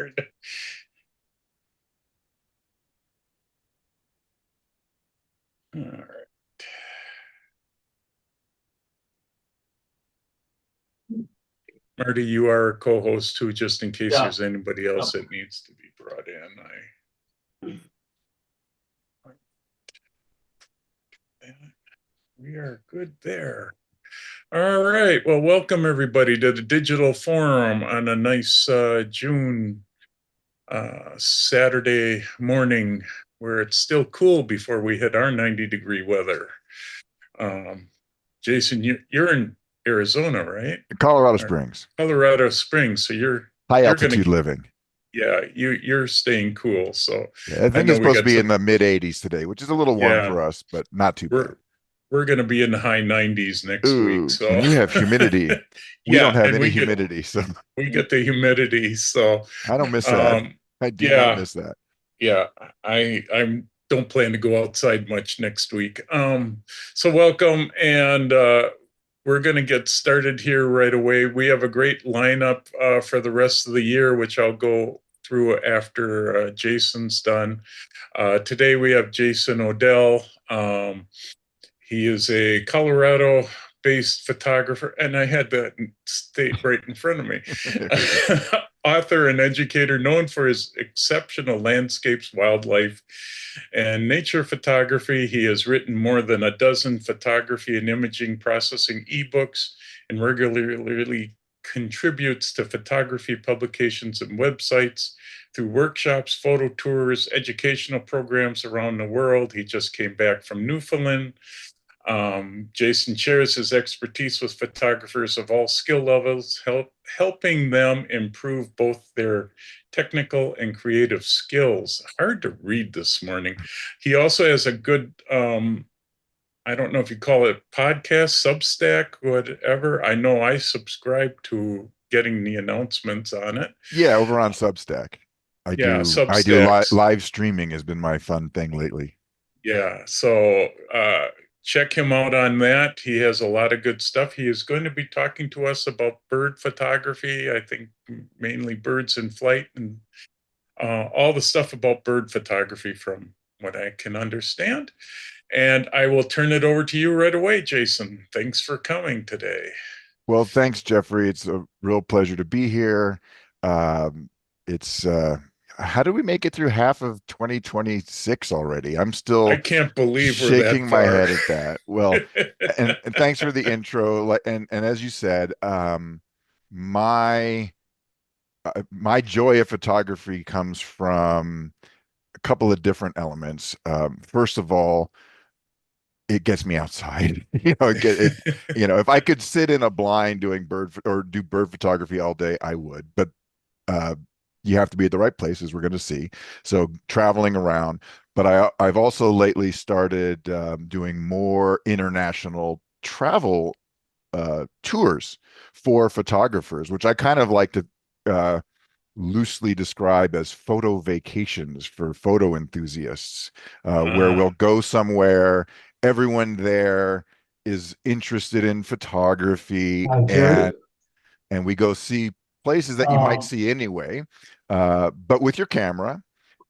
hard. All right. Marty, you are a co-host too, just in case there's anybody else that needs to be brought in. We are good there. All right. Well, welcome everybody to the Digital Forum on a nice June Saturday morning where it's still cool before we hit our 90-degree weather. Jason, you're in Arizona, right? Colorado Springs. Colorado Springs. So High you're altitude gonna, living. yeah, you're staying cool. So Yeah, I I think know it's we supposed to got be in some. the mid 80s today, which is a little warm Yeah, for us, but not too bad. we're gonna be in the high 90s next week. Ooh, So and you have humidity. We don't yeah, have and any humidity, so we get the humidity. So I don't miss that. um, I do not yeah, miss that. yeah, I don't plan to go outside much next week. So welcome, and we're going to get started here right away. We have a great lineup for the rest of the year, which I'll go through after Jason's done. Today we have Jason Odell. He is a Colorado based photographer, and I had that state right in front of me. Author and educator known for his exceptional landscapes, wildlife, and nature photography. He has written more than a dozen photography and imaging processing ebooks and regularly contributes to photography publications and websites through workshops, photo tours, educational programs around the world. He just came back from Newfoundland. Jason shares his expertise with photographers of all skill levels, helping them improve both their technical and creative skills. Hard to read this morning. He also has a good, I don't know if you call it podcast, Substack, whatever. I know I subscribe to getting the announcements on it. Yeah, over on Substack. Yeah, I do Substacks. live streaming has been my fun thing lately. Yeah, so check him out on that. He has a lot of good stuff. He is going to be talking to us about bird photography, I think mainly birds in flight and all the stuff about bird photography from what I can understand. And I will turn it over to you right away, Jason. Thanks for coming today. Well, thanks, Jeffrey. It's a real pleasure to be here. It's how do we make it through half of 2026 already? I'm I still can't believe we're that shaking my far. head at that. Well, and thanks for the intro. And as you said, my my joy of photography comes from a couple of different elements. First of all, it gets me outside. If I could sit in a blind doing or do bird photography all day, I would. But uh, you have to be at the right places. We're going to see. So traveling around, but I've also lately started doing more international travel tours for photographers, which I kind of like to uh, loosely describe as photo vacations for photo enthusiasts, where we'll go somewhere, everyone there is interested in photography, and we go see places that you might see anyway, but with your camera.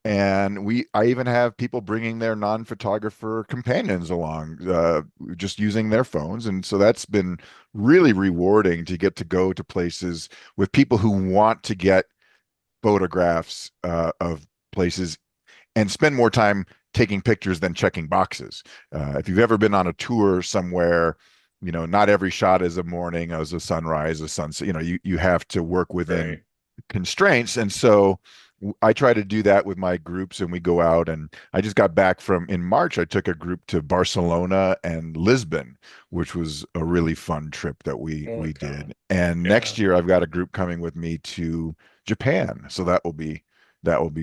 And I even have people bringing their non-photographer companions along, just using their phones. And so that's been really rewarding to get to go to places with people who want to get photographs of places and spend more time taking pictures than checking boxes. If you've ever been on a tour somewhere, not every shot is a morning, as a sunrise, a sunset. You have to work within Right. constraints, and so I try to do that with my groups, and we go out. And I just got back from in March. I took a group to Barcelona and Lisbon, which was a really fun trip that we Okay. did. And Yeah. next year, I've got a group coming with me to Japan, so that will be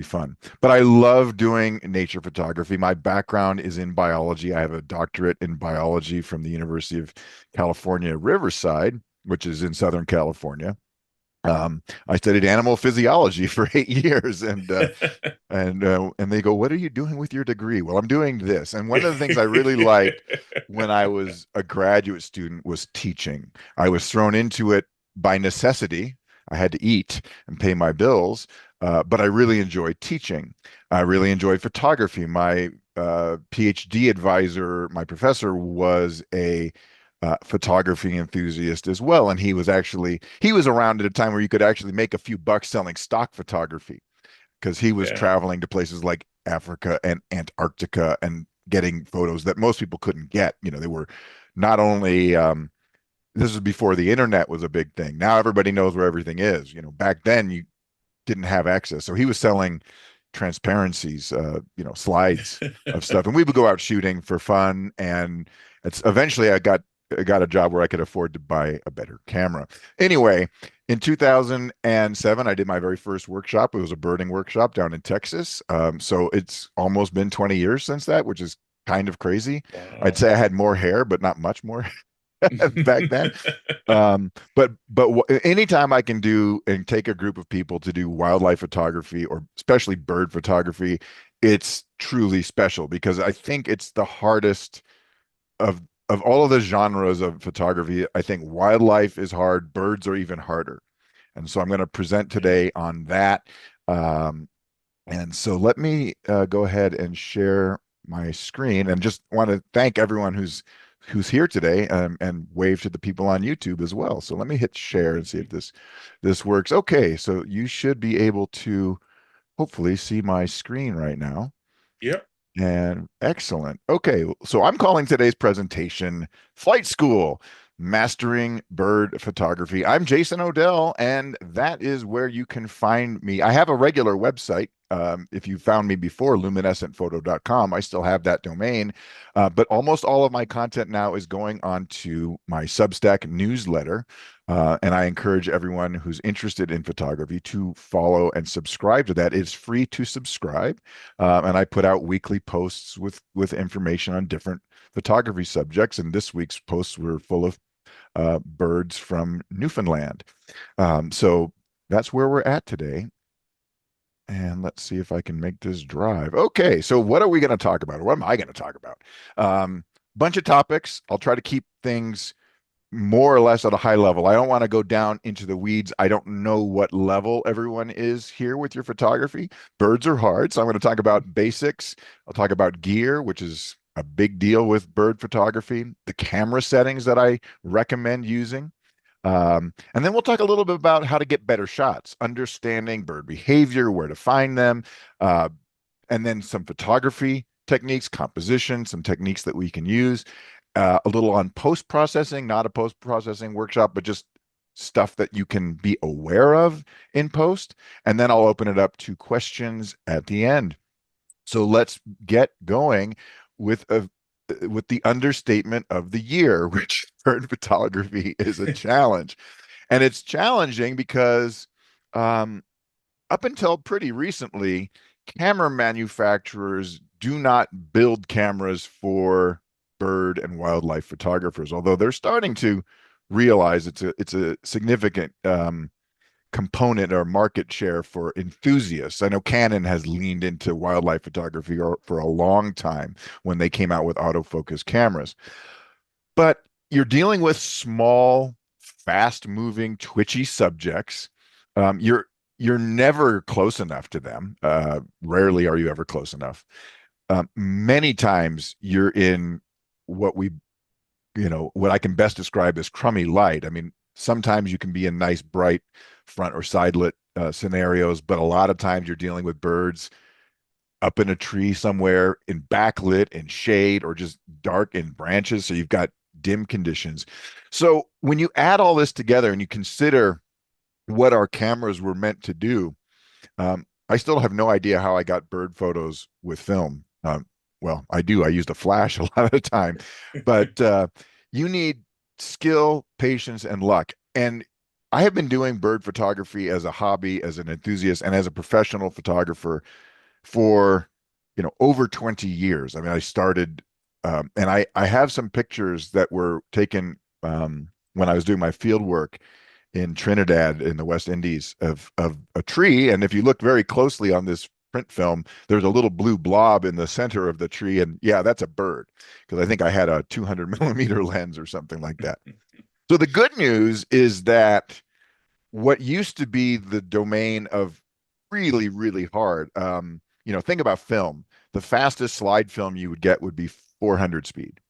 fun. But I love doing nature photography. My background is in biology. I have a doctorate in biology from the University of California, Riverside, which is in Southern California. I studied animal physiology for 8 years, and they go, "What are you doing with your degree?" Well, I'm doing this. And one of the things I really liked when I was a graduate student was teaching. I was thrown into it by necessity. I had to eat and pay my bills. But I really enjoyed teaching. I really enjoyed photography. My PhD advisor, my professor, was a photography enthusiast as well, and he was around at a time where you could actually make a few bucks selling stock photography because he was Yeah. traveling to places like Africa and Antarctica and getting photos that most people couldn't get. They were not only this was before the internet was a big thing. Now everybody knows where everything is. Back then you didn't have access. So he was selling transparencies, slides of stuff, and we would go out shooting for fun. And it's eventually I got a job where I could afford to buy a better camera. Anyway, in 2007, I did my very first workshop. It was a birding workshop down in Texas. So it's almost been 20 years since that, which is kind of crazy. I'd Wow. say I had more hair, but not much more back then. But anytime I can do and take a group of people to do wildlife photography or especially bird photography, it's truly special because I think it's the hardest of all of the genres of photography. I think wildlife is hard, birds are even harder. And so I'm going to present Yeah. today on that. Um, and so let me go ahead and share my screen and just want to thank everyone who's here today, and wave to the people on YouTube as well. So let me hit share and see if this works. Okay, so you should be able to hopefully see my screen right now. Yep. And excellent. Okay, so I'm calling today's presentation Flight School, Mastering Bird Photography. I'm Jason Odell, and that is where you can find me. I have a regular website. If you found me before, luminescentphoto.com, I still have that domain. But almost all of my content now is going on to my Substack newsletter. And I encourage everyone who's interested in photography to follow and subscribe to that. It's free to subscribe. And I put out weekly posts with information on different photography subjects. And this week's posts were full of birds from Newfoundland. So that's where we're at today. And let's see if I can make this drive. Okay, so what are we going to talk about? Or what am I going to talk about? Bunch of topics. I'll try to keep things more or less at a high level. I don't want to go down into the weeds. I don't know what level everyone is here with your photography. Birds are hard, so I'm going to talk about basics. I'll talk about gear, which is a big deal with bird photography, the camera settings that I recommend using. And then we'll talk a little bit about how to get better shots, understanding bird behavior, where to find them, uh, and then some photography techniques, composition, some techniques that we can use. A little on post processing, not a post processing workshop, but just stuff that you can be aware of in post. And then I'll open it up to questions at the end. So let's get going with a with the understatement of the year, which bird photography is a challenge. And it's challenging because um, up until pretty recently, camera manufacturers do not build cameras for bird and wildlife photographers, although they're starting to realize it's a significant component or market share for enthusiasts. I know Canon has leaned into wildlife photography for a long time when they came out with autofocus cameras. But you're dealing with small, fast-moving, twitchy subjects. You're never close enough to them. Rarely are you ever close enough. Many times you're in what what I can best describe as crummy light. I mean, sometimes you can be in nice, bright front or side lit scenarios, but a lot of times you're dealing with birds up in a tree somewhere in backlit in shade or just dark in branches. So you've got dim conditions. So when you add all this together and you consider what our cameras were meant to do, I still have no idea how I got bird photos with film. Well, I do. I used a flash a lot of the time, but you need skill, patience, and luck. And I have been doing bird photography as a hobby, as an enthusiast, and as a professional photographer for over 20 years. I mean, I started and I have some pictures that were taken when I was doing my field work in Trinidad in the West Indies of a tree. And if you look very closely on this print film, there's a little blue blob in the center of the tree. And yeah, that's a bird because I think I had a 200 millimeter lens or something like that. So the good news is that what used to be the domain of really, really hard. Think about film. The fastest slide film you would get would be 400 speed.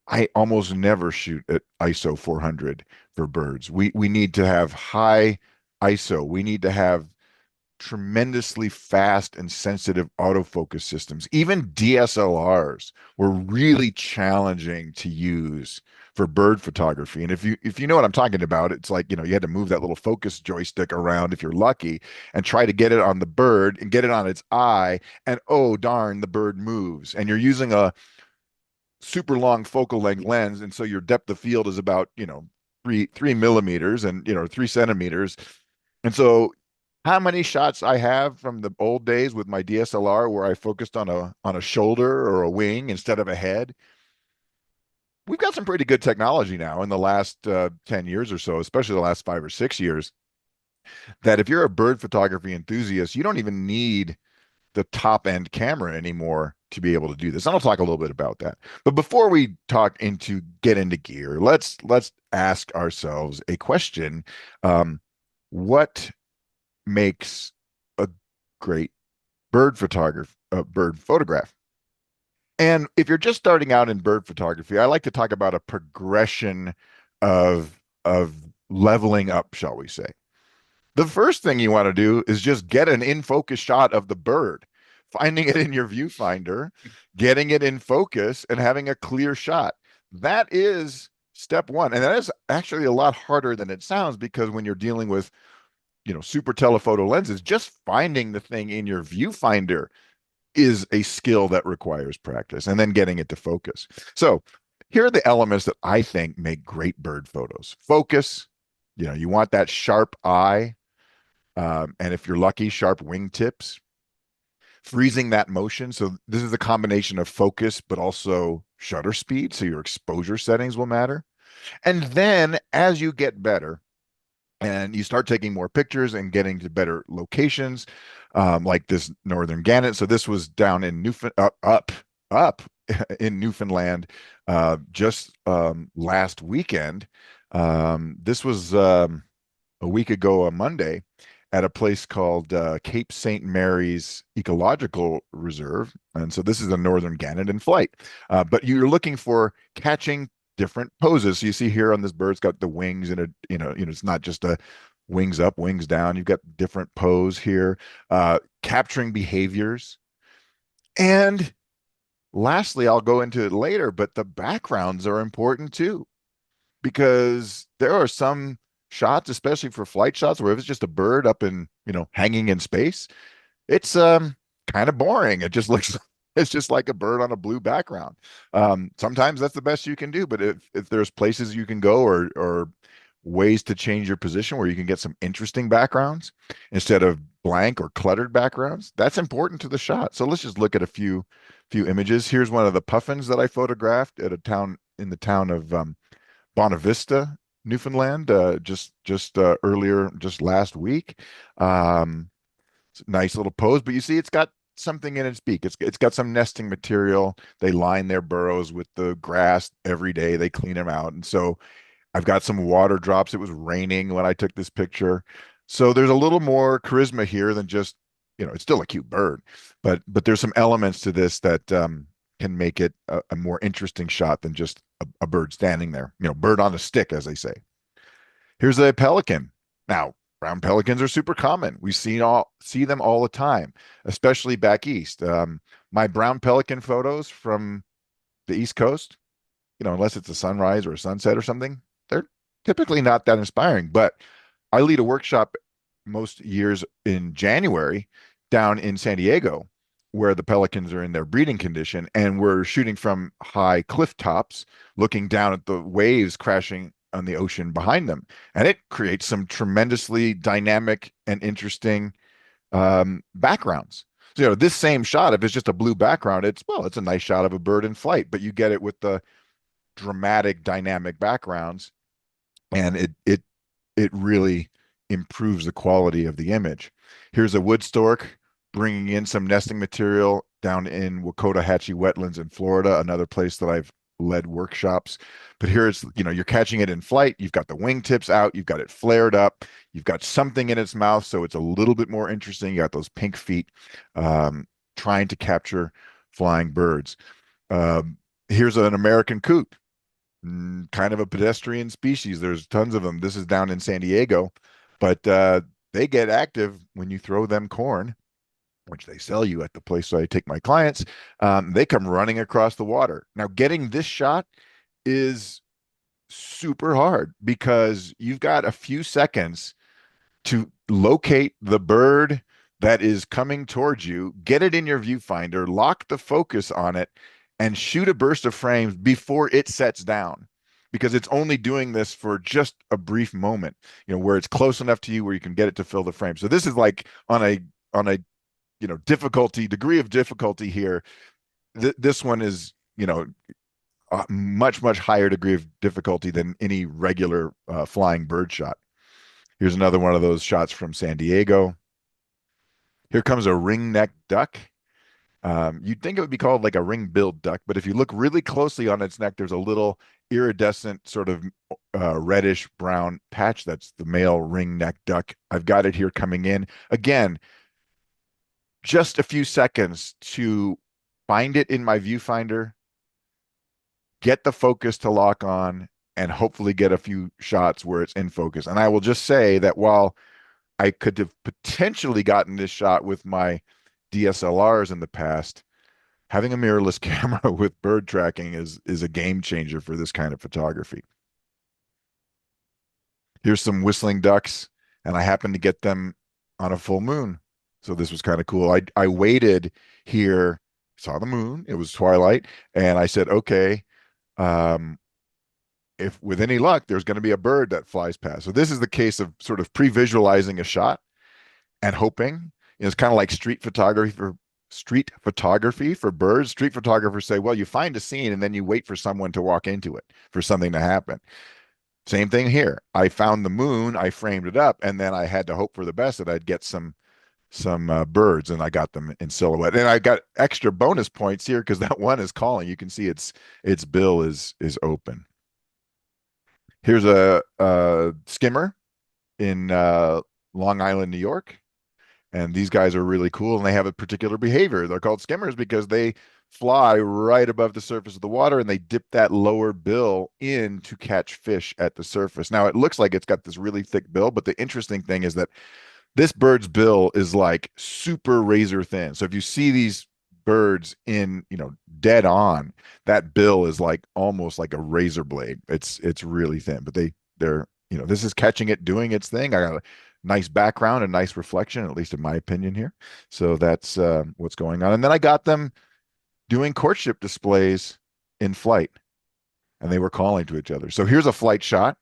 I almost never shoot at ISO 400 for birds. We need to have high ISO. We need to have tremendously fast and sensitive autofocus systems. Even DSLRs were really challenging to use for bird photography. And if you know what I'm talking about, it's like, you had to move that little focus joystick around if you're lucky and try to get it on the bird and get it on its eye. And oh darn, the bird moves. And you're using a super long focal length lens, and so your depth of field is about three millimeters and 3 centimeters. And so how many shots I have from the old days with my DSLR where I focused on a shoulder or a wing instead of a head? We've got some pretty good technology now in the last 10 years or so, especially the last 5 or 6 years, that if you're a bird photography enthusiast, you don't even need the top end camera anymore to be able to do this. And I'll talk a little bit about that. But before we get into gear, let's ask ourselves a question. What makes a great bird photograph? And if you're just starting out in bird photography, I like to talk about a progression of leveling up, shall we say. The first thing you want to do is just get an in focus shot of the bird, finding it in your viewfinder, getting it in focus, and having a clear shot. That is step one. And that is actually a lot harder than it sounds, because when you're dealing with, super telephoto lenses, just finding the thing in your viewfinder is a skill that requires practice and then getting it to focus. So here are the elements that I think make great bird photos. Focus, you want that sharp eye, and if you're lucky, sharp wingtips, freezing that motion. So this is a combination of focus, but also shutter speed. So your exposure settings will matter. And then as you get better and you start taking more pictures and getting to better locations, like this northern gannet. So this was down in up in Newfoundland, just last weekend. This was a week ago on Monday at a place called Cape St. Mary's Ecological Reserve. And so this is the northern gannet in flight. But you're looking for catching different poses. So you see here on this bird, it's got the wings and it's not just a wings up, wings down. You've got different pose here, capturing behaviors. And lastly, I'll go into it later, but the backgrounds are important too, because there are some shots, especially for flight shots, where if it's just a bird up in, hanging in space, it's kind of boring. It just looks it's just like a bird on a blue background. Sometimes that's the best you can do, but if there's places you can go, or ways to change your position where you can get some interesting backgrounds instead of blank or cluttered backgrounds, that's important to the shot. So let's just look at a few images. Here's one of the puffins that I photographed at a town in the town of Bonavista, Newfoundland, just earlier, just last week. Nice little pose, but you see, it's got something in its beak. It's got some nesting material. They line their burrows with the grass every day. They clean them out, and so I've got some water drops. It was raining when I took this picture, so there's a little more charisma here than just, it's still a cute bird, but there's some elements to this that can make it a more interesting shot than just a bird standing there, bird on a stick, as they say. Here's a pelican. Now, brown pelicans are super common. See them all the time, especially back east. My brown pelican photos from the East Coast, unless it's a sunrise or a sunset or something, they're typically not that inspiring. But I lead a workshop most years in January down in San Diego, where the pelicans are in their breeding condition, and we're shooting from high cliff tops, looking down at the waves crashing on the ocean behind them. And it creates some tremendously dynamic and interesting backgrounds. So, this same shot, if it's just a blue background, it's a nice shot of a bird in flight, but you get it with the dramatic dynamic backgrounds, and it really improves the quality of the image. Here's a wood stork bringing in some nesting material down in Wakota-Hatchie wetlands in Florida, another place that I've led workshops. But here it's, you're catching it in flight. You've got the wingtips out. You've got it flared up. You've got something in its mouth, so it's a little bit more interesting. You got those pink feet, um, trying to capture flying birds. Here's an American coot, kind of a pedestrian species. There's tons of them. This is down in San Diego, but they get active when you throw them corn, which they sell you at the place I take my clients. They come running across the water. Now, getting this shot is super hard because you've got a few seconds to locate the bird that is coming towards you, get it in your viewfinder, lock the focus on it, and shoot a burst of frames before it sets down. Because it's only doing this for just a brief moment, where it's close enough to you where you can get it to fill the frame. So this is like on a degree of difficulty here. This one is, a much higher degree of difficulty than any regular flying bird shot. Here's another one of those shots from San Diego. Here comes a ringneck duck. You'd think it would be called like a ring-billed duck, but if you look really closely on its neck, there's a little iridescent sort of reddish brown patch. That's the male ringneck duck. I've got it here coming in. Again, just a few seconds to find it in my viewfinder, get the focus to lock on, and hopefully get a few shots where it's in focus. And I will just say that while I could have potentially gotten this shot with my DSLRs in the past, having a mirrorless camera with bird tracking is a game changer for this kind of photography. Here's some whistling ducks, and I happened to get them on a full moon. So this was kind of cool. I waited here, saw the moon, it was twilight, and I said, okay, if with any luck, there's going to be a bird that flies past. So this is the case of sort of pre-visualizing a shot and hoping. It's kind of like street photography for birds. Street photographers say, well, you find a scene and then you wait for someone to walk into it, for something to happen. Same thing here. I found the moon, I framed it up, and then I had to hope for the best that I'd get some birds, and I got them in silhouette. And I got extra bonus points here because that one is calling. You can see its bill is open. Here's a skimmer in Long Island, New York. And these guys are really cool, and they have a particular behavior. They're called skimmers because they fly right above the surface of the water, and they dip that lower bill in to catch fish at the surface. Now, it looks like it's got this really thick bill, but the interesting thing is that this bird's bill is like super razor thin. So if you see these birds in, dead on, that bill is like almost like a razor blade. It's really thin, but they're, this is catching it doing its thing. I got a nice background, a nice reflection, at least in my opinion here. So that's what's going on. And then I got them doing courtship displays in flight, and they were calling to each other. So here's a flight shot.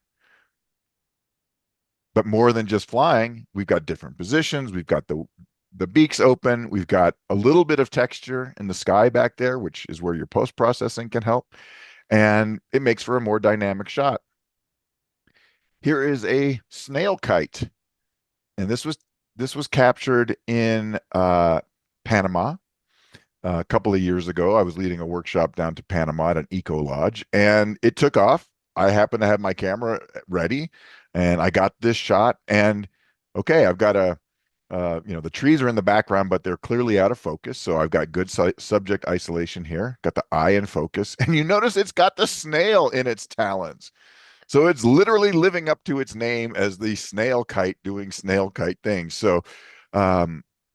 But more than just flying, we've got different positions. We've got the beaks open. We've got a little bit of texture in the sky back there, which is where your post-processing can help. And it makes for a more dynamic shot. Here is a snail kite. And this was captured in Panama. A couple of years ago, I was leading a workshop down to Panama at an eco lodge, and it took off. I happened to have my camera ready, and I got this shot. And okay, I've got the trees are in the background, but they're clearly out of focus. So I've got good subject isolation here. Got the eye in focus, and you notice it's got the snail in its talons. So it's literally living up to its name as the snail kite doing snail kite things. So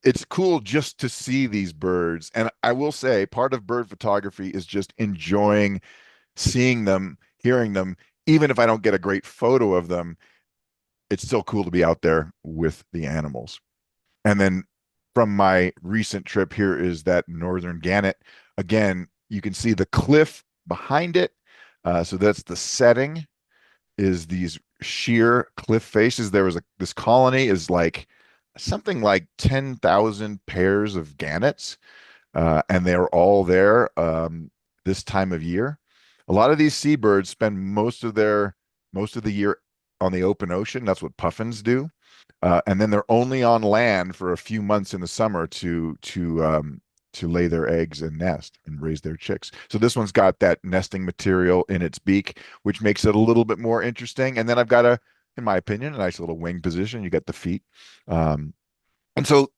it's cool just to see these birds. And I will say part of bird photography is just enjoying seeing them, hearing them. Even if I don't get a great photo of them, it's still cool to be out there with the animals. And then from my recent trip, here is that northern gannet. Again, you can see the cliff behind it. So that's the setting, is these sheer cliff faces. This colony is like something like 10,000 pairs of gannets, and they're all there this time of year. A lot of these seabirds spend most of the year on the open ocean. That's what puffins do, and then they're only on land for a few months in the summer to to lay their eggs and nest and raise their chicks. So this one's got that nesting material in its beak, which makes it a little bit more interesting. And then I've got in my opinion, a nice little wing position. You got the feet. Um, and so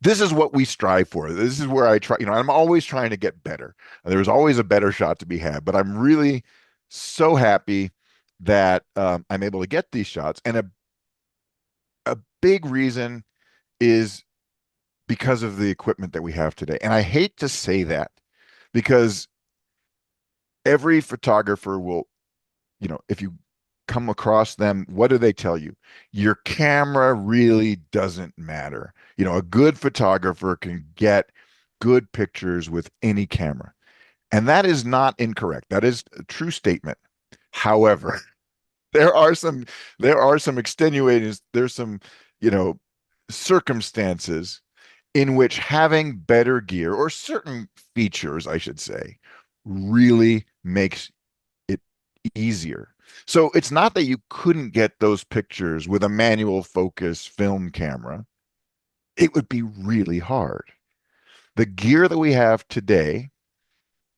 this is what we strive for. This is where I try, I'm always trying to get better. There's always a better shot to be had, but I'm really so happy that I'm able to get these shots. And a big reason is because of the equipment that we have today. And I hate to say that because every photographer will, if you come across them, what do they tell you? Your camera really doesn't matter. A good photographer can get good pictures with any camera. And that is not incorrect. That is a true statement. However, there are some extenuating, there's some, you know, circumstances in which having better gear or certain features, I should say, really makes it easier. So it's not that you couldn't get those pictures with a manual focus film camera. It would be really hard. The gear that we have today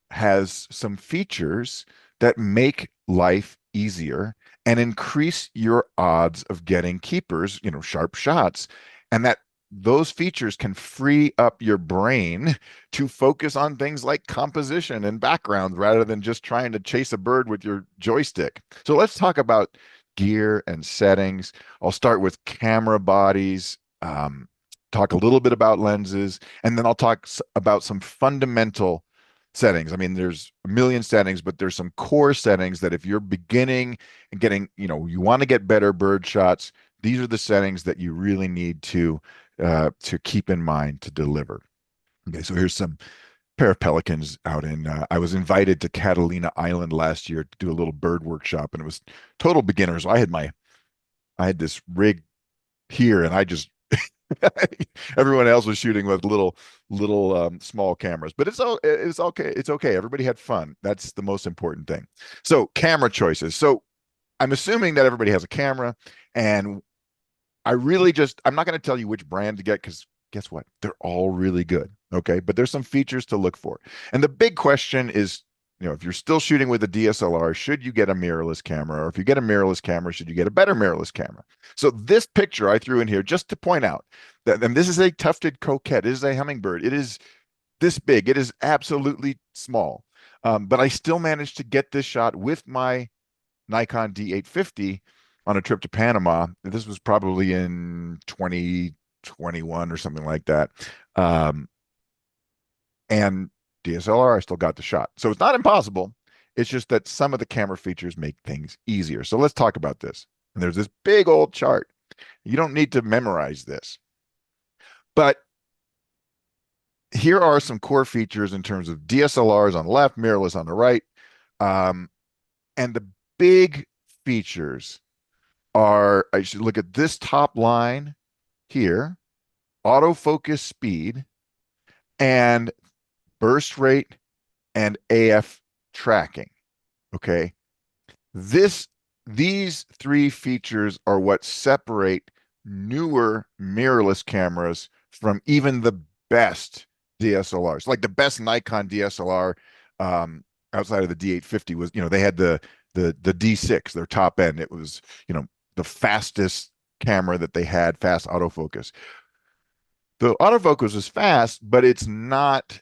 has some features that make life easier and increase your odds of getting keepers, sharp shots. And that those features can free up your brain to focus on things like composition and background rather than just trying to chase a bird with your joystick. So let's talk about gear and settings. I'll start with camera bodies, talk a little bit about lenses, and then I'll talk about some fundamental settings. I mean, there's a million settings, but there's some core settings that if you're beginning and getting, you want to get better bird shots, these are the settings that you really need to keep in mind to deliver. Okay, so here's some pair of pelicans out in. I was invited to Catalina Island last year to do a little bird workshop, and it was total beginners. I had this rig here, and I just everyone else was shooting with little small cameras, but it's okay. It's okay. Everybody had fun. That's the most important thing. So camera choices. So I'm assuming that everybody has a camera, and I'm not going to tell you which brand to get because guess what? They're all really good. Okay. But there's some features to look for. And the big question is, if you're still shooting with a DSLR, should you get a mirrorless camera? Or if you get a mirrorless camera, should you get a better mirrorless camera? So this picture I threw in here just to point out that, and this is a tufted coquette. It is a hummingbird. It is this big. It is absolutely small. But I still managed to get this shot with my Nikon D850 on a trip to Panama. This was probably in 2021 or something like that. And DSLR, I still got the shot. So it's not impossible. It's just that some of the camera features make things easier. So let's talk about this. And there's this big old chart. You don't need to memorize this. But here are some core features in terms of DSLRs on the left, mirrorless on the right. And the big features I should look at this top line here, autofocus speed and burst rate and AF tracking. Okay. These three features are what separate newer mirrorless cameras from even the best DSLRs. Like the best Nikon DSLR outside of the D850 was, they had the D6, their top end. It was, the fastest camera that they had, fast autofocus. The autofocus is fast, but it's not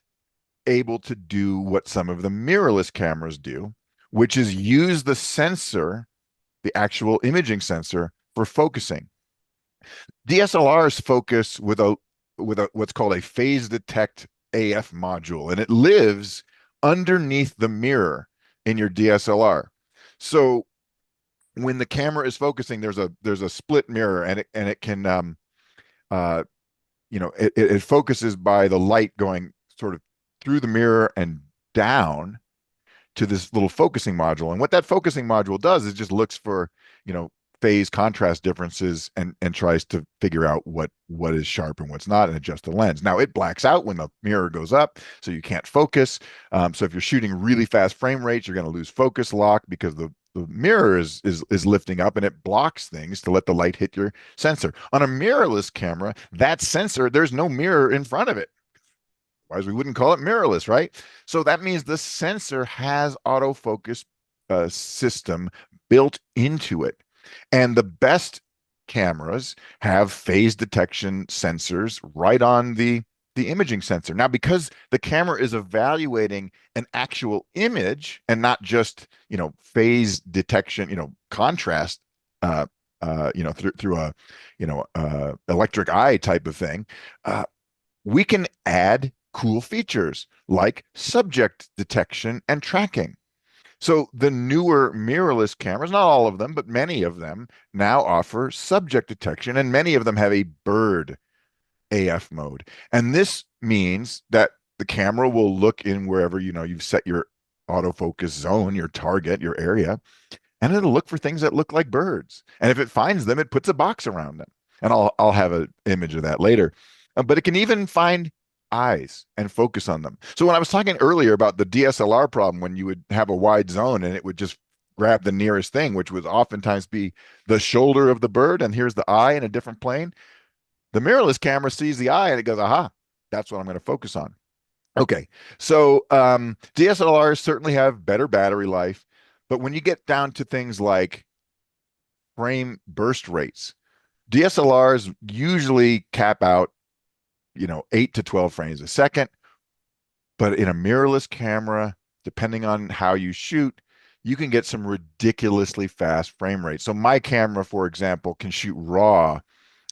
able to do what some of the mirrorless cameras do, which is use the sensor, the actual imaging sensor, for focusing. DSLRs focus with a what's called a phase detect AF module, and it lives underneath the mirror in your DSLR. So when the camera is focusing, there's a split mirror, and it can it focuses by the light going sort of through the mirror and down to this little focusing module. And what that focusing module does is just looks for, phase contrast differences and tries to figure out what is sharp and what's not and adjust the lens. Now it blacks out when the mirror goes up, so you can't focus. So if you're shooting really fast frame rates, you're going to lose focus lock because the mirror is lifting up and it blocks things to let the light hit your sensor. On a mirrorless camera, that sensor, there's no mirror in front of it. Otherwise, we wouldn't call it mirrorless, right? So that means the sensor has autofocus system built into it. And the best cameras have phase detection sensors right on the imaging sensor. Now, because the camera is evaluating an actual image and not just, phase detection, contrast, through a, electric eye type of thing, uh, we can add cool features like subject detection and tracking. So the newer mirrorless cameras, not all of them, but many of them now offer subject detection, and many of them have a bird AF mode. And this means that the camera will look in wherever, you've set your autofocus zone, your target, your area, and it'll look for things that look like birds. And if it finds them, it puts a box around them. And I'll have an image of that later. But it can even find eyes and focus on them. So when I was talking earlier about the DSLR problem, when you would have a wide zone and it would just grab the nearest thing, which would oftentimes be the shoulder of the bird, and here's the eye in a different plane. The mirrorless camera sees the eye and it goes, aha, that's what I'm going to focus on. Okay, so DSLRs certainly have better battery life, but when you get down to things like frame burst rates, DSLRs usually cap out, 8 to 12 frames a second, but in a mirrorless camera, depending on how you shoot, you can get some ridiculously fast frame rates. So my camera, for example, can shoot RAW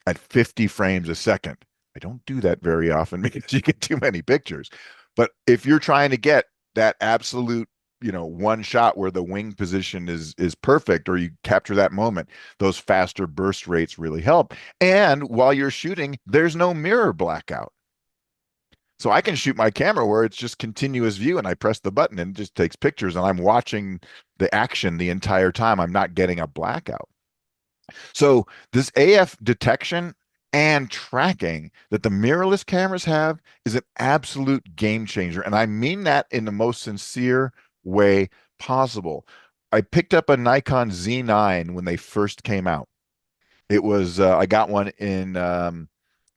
at 50 frames a second. I don't do that very often because you get too many pictures. But if you're trying to get that absolute, one shot where the wing position is perfect, or you capture that moment, those faster burst rates really help. And while you're shooting, there's no mirror blackout. So I can shoot my camera where it's just continuous view and I press the button and it just takes pictures and I'm watching the action the entire time. I'm not getting a blackout. So this AF detection and tracking that the mirrorless cameras have is an absolute game changer. And I mean that in the most sincere way possible. I picked up a Nikon Z9 when they first came out. It was, I got one in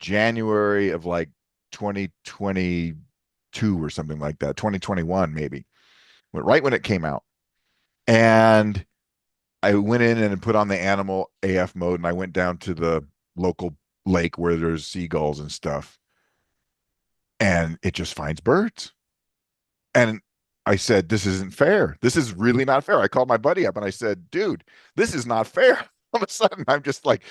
January of like 2022 or something like that, 2021 maybe, but right when it came out. And I went in and put on the animal AF mode and I went down to the local lake where there's seagulls and stuff. And it just finds birds. And I said, this isn't fair. This is really not fair. I called my buddy up and I said, dude, this is not fair. All of a sudden, I'm just like,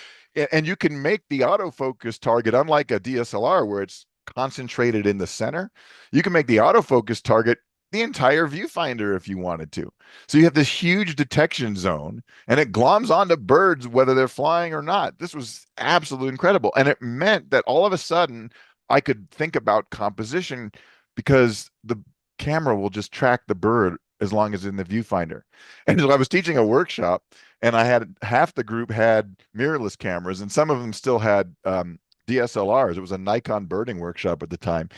and you can make the autofocus target, unlike a DSLR where it's concentrated in the center, you can make the autofocus target the entire viewfinder if you wanted to. So you have this huge detection zone and it gloms onto birds whether they're flying or not. This was absolutely incredible. And it meant that all of a sudden I could think about composition because the camera will just track the bird as long as it's in the viewfinder. And so I was teaching a workshop and I had half the group had mirrorless cameras and some of them still had DSLRs. It was a Nikon birding workshop at the time.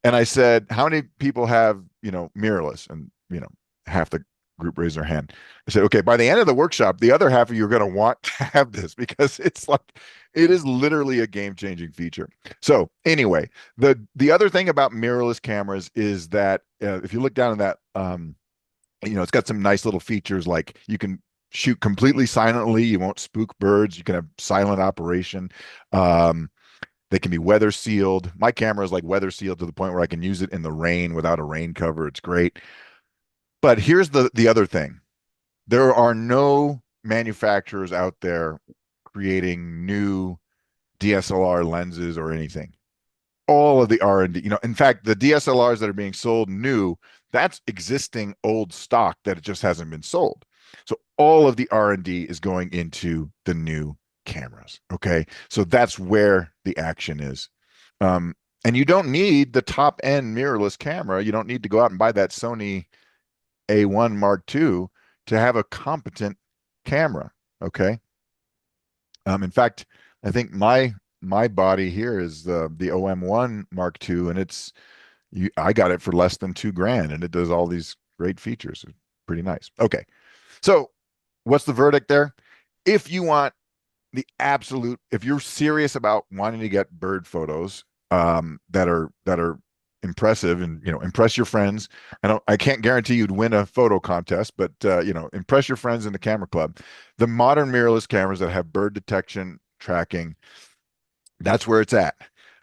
And I said, how many people have, mirrorless? And, half the group raised their hand. I said, okay, by the end of the workshop, the other half of you are going to want to have this because it's like, it is literally a game-changing feature. So anyway, the other thing about mirrorless cameras is that if you look down in that, it's got some nice little features like you can shoot completely silently. You won't spook birds. You can have silent operation. They can be weather sealed. My camera is like weather sealed to the point where I can use it in the rain without a rain cover. It's great. But here's the other thing. There are no manufacturers out there creating new DSLR lenses or anything. All of the R&D, in fact, the DSLRs that are being sold new, that's existing old stock that it just hasn't been sold. So all of the R&D is going into the new cameras. Okay. So that's where the action is. And you don't need the top end mirrorless camera. You don't need to go out and buy that Sony A1 Mark II to have a competent camera. Okay. In fact, I think my body here is the OM1 Mark II, and I got it for less than $2,000, and it does all these great features. It's pretty nice. Okay, so what's the verdict there? If you want if you're serious about wanting to get bird photos that are impressive and, impress your friends. I can't guarantee you'd win a photo contest, but impress your friends in the camera club. The modern mirrorless cameras that have bird detection tracking, that's where it's at.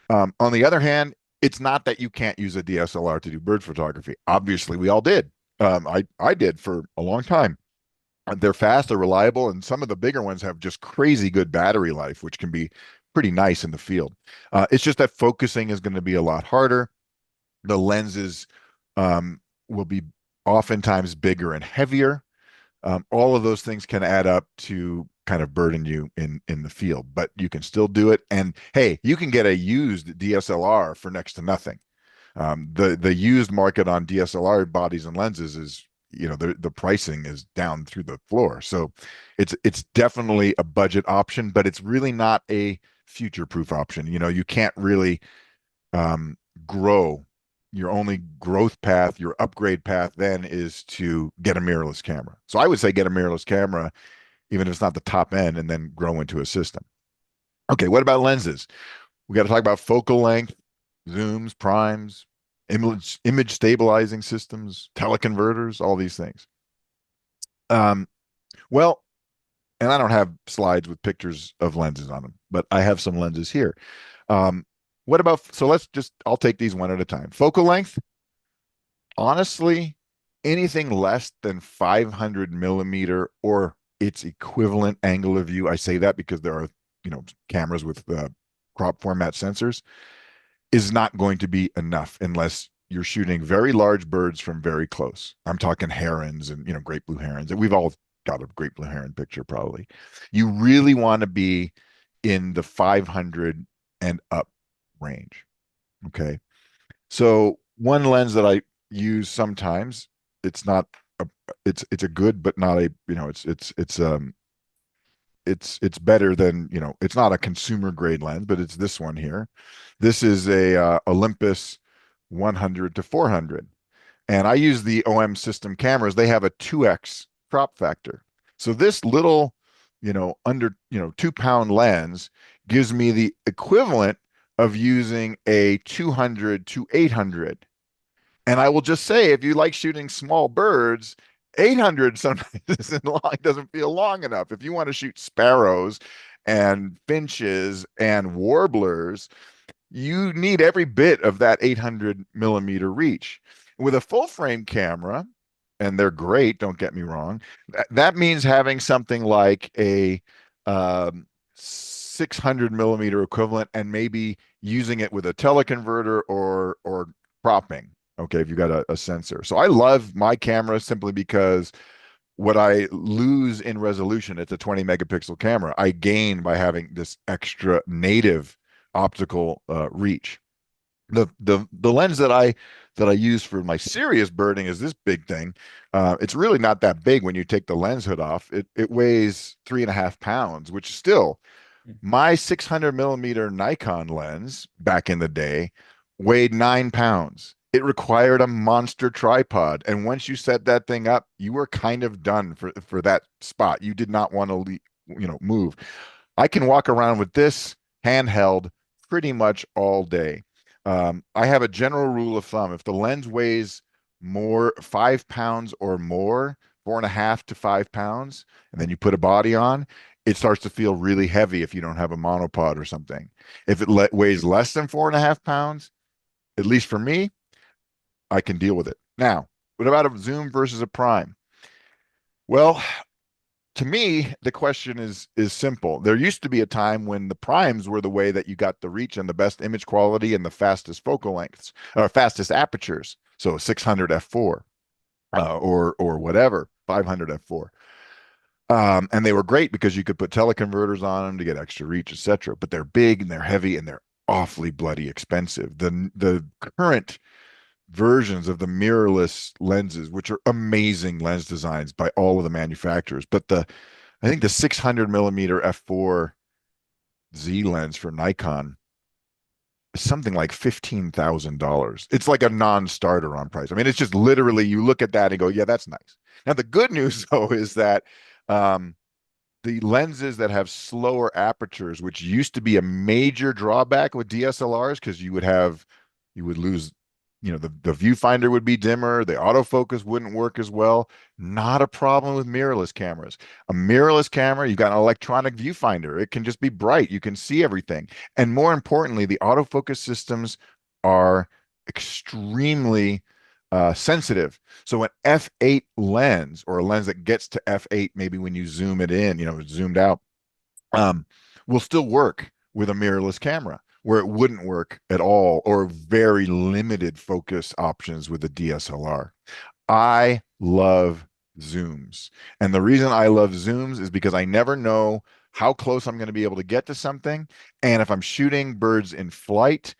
On the other hand, it's not that you can't use a DSLR to do bird photography. Obviously, we all did. I did for a long time. They're fast, they're reliable, and some of the bigger ones have just crazy good battery life, which can be pretty nice in the field. It's just that focusing is going to be a lot harder. The lenses will be oftentimes bigger and heavier. All of those things can add up to kind of burden you in the field, but you can still do it. And hey, you can get a used DSLR for next to nothing. The used market on DSLR bodies and lenses is, the pricing is down through the floor. So it's definitely a budget option, but it's really not a future-proof option. You can't really grow. Your only growth path, your upgrade path then is to get a mirrorless camera. So I would say get a mirrorless camera, even if it's not the top end, and then grow into a system. Okay, what about lenses? We got to talk about focal length, zooms, primes, image stabilizing systems, teleconverters, all these things. Um, well, and I don't have slides with pictures of lenses on them, but I have some lenses here. Um, what about, so I'll take these one at a time. Focal length, honestly, anything less than 500 millimeter or its equivalent angle of view. I say that because there are, cameras with crop format sensors, is not going to be enough unless you're shooting very large birds from very close. I'm talking herons and, great blue herons. And we've all got a great blue heron picture probably. You really want to be in the 500 and up range. Okay. So one lens that I use sometimes, it's not a, it's a good, but not a, it's better than, it's not a consumer grade lens, but it's this one here. This is a Olympus 100 to 400. And I use the OM system cameras. They have a 2x crop factor. So this little, under, 2 pound lens gives me the equivalent of using a 200 to 800. And I will just say, if you like shooting small birds, 800 sometimes isn't long, doesn't feel long enough. If you want to shoot sparrows and finches and warblers, you need every bit of that 800 millimeter reach. With a full frame camera, and they're great, don't get me wrong, that means having something like a 600 millimeter equivalent and maybe using it with a teleconverter or cropping. Okay, if you got a sensor. So I love my camera simply because what I lose in resolution, it's a 20 megapixel camera. I gain by having this extra native optical reach. The lens that I use for my serious birding is this big thing. It's really not that big when you take the lens hood off. It weighs 3.5 pounds, which still, my 600 millimeter Nikon lens back in the day weighed 9 pounds. It required a monster tripod, and once you set that thing up, you were kind of done for that spot. You did not want to move. I can walk around with this handheld pretty much all day. I have a general rule of thumb. If the lens weighs 5 pounds or more, 4.5 to 5 pounds, and then you put a body on, it starts to feel really heavy if you don't have a monopod or something. If it weighs less than 4.5 pounds, at least for me, I can deal with it. Now, what about a zoom versus a prime? Well, to me, the question is simple. There used to be a time when the primes were the way that you got the reach and the best image quality and the fastest focal lengths or fastest apertures. So 600 f4 or whatever, 500 f4. And they were great because you could put teleconverters on them to get extra reach, etc. But they're big and they're heavy and they're awfully bloody expensive. The current versions of the mirrorless lenses, which are amazing lens designs by all of the manufacturers. But I think the 600 millimeter f4 Z lens for Nikon is something like $15,000. It's like a non-starter on price. I mean, it's just literally you look at that and go, yeah, that's nice. Now, the good news though is that the lenses that have slower apertures, which used to be a major drawback with DSLRs, because you would lose the viewfinder would be dimmer, the autofocus wouldn't work as well. Not a problem with mirrorless cameras. A mirrorless camera, you've got an electronic viewfinder. It can just be bright. You can see everything. And more importantly, the autofocus systems are extremely sensitive. So an f8 lens, or a lens that gets to f8, maybe when you zoom it in, zoomed out, um, will still work with a mirrorless camera, where it wouldn't work at all, or very limited focus options with a DSLR. I love zooms. And the reason I love zooms is because I never know how close I'm going to be able to get to something. And if I'm shooting birds in flight,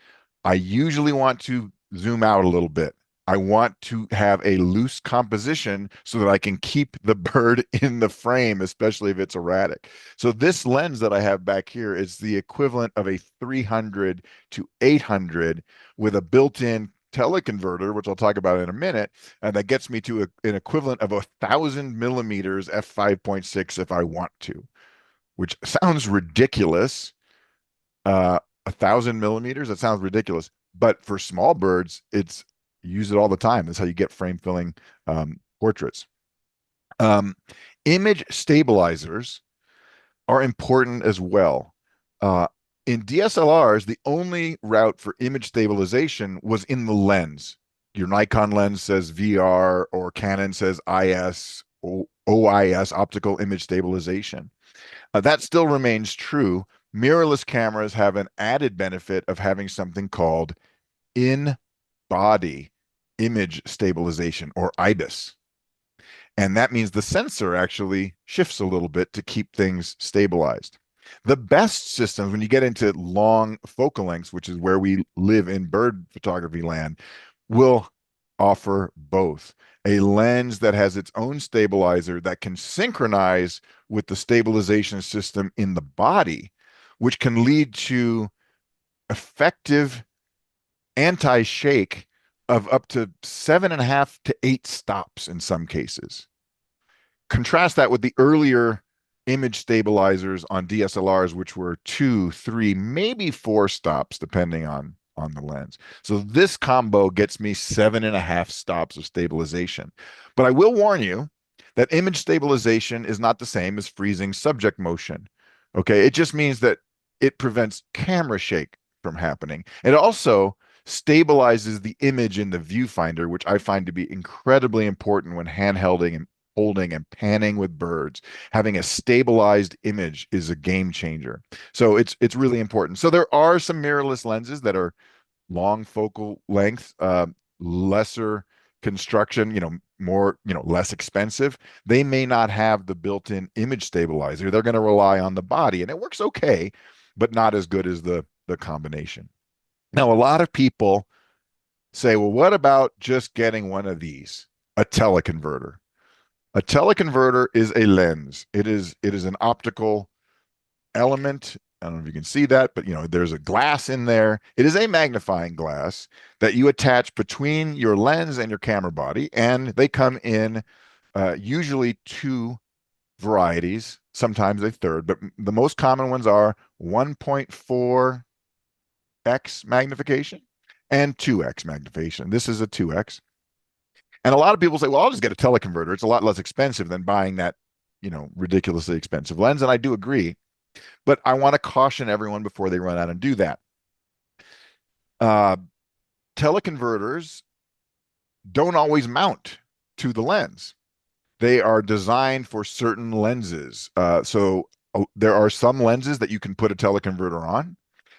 I usually want to zoom out a little bit. I want to have a loose composition so that I can keep the bird in the frame, especially if it's erratic. So this lens that I have back here is the equivalent of a 300 to 800 with a built-in teleconverter, which I'll talk about in a minute, and that gets me to an equivalent of 1,000 millimeters f5.6 if I want to, which sounds ridiculous. 1,000 millimeters, that sounds ridiculous. But for small birds, it's use it all the time. That's how you get frame filling portraits. Um, Image stabilizers are important as well. Uh, in DSLRs, the only route for image stabilization was in the lens. Your Nikon lens says VR, or Canon says IS, OIS, optical image stabilization. That still remains true. Mirrorless cameras have an added benefit of having something called in-body image stabilization, or IBIS. And that means the sensor actually shifts a little bit to keep things stabilized. The best systems, when you get into long focal lengths, which is where we live in bird photography land, will offer both. A lens that has its own stabilizer that can synchronize with the stabilization system in the body, which can lead to effective anti-shake of up to 7.5 to 8 stops in some cases. Contrast that with the earlier image stabilizers on DSLRs, which were 2, 3, maybe 4 stops, depending on the lens. So this combo gets me 7.5 stops of stabilization. But I will warn you that image stabilization is not the same as freezing subject motion. Okay, it just means that it prevents camera shake from happening. It also stabilizes the image in the viewfinder, which I find to be incredibly important when handhelding and holding and panning with birds. Having a stabilized image is a game changer. So it's really important. So there are some mirrorless lenses that are long focal length, lesser construction, more, less expensive. They may not have the built-in image stabilizer. They're going to rely on the body, and it works okay, but not as good as the combination. Now, a lot of people say, well, what about just getting one of these, a teleconverter? A teleconverter is a lens. It is an optical element. I don't know if you can see that, but there's a glass in there. It is a magnifying glass that you attach between your lens and your camera body, and they come in usually two varieties, sometimes a third, but the most common ones are 1.4x magnification and 2x magnification. This is a 2x. And a lot of people say, well, I'll just get a teleconverter. It's a lot less expensive than buying that, ridiculously expensive lens. And I do agree. But I want to caution everyone before they run out and do that. Uh, Teleconverters don't always mount to the lens. They are designed for certain lenses. There are some lenses that you can put a teleconverter on,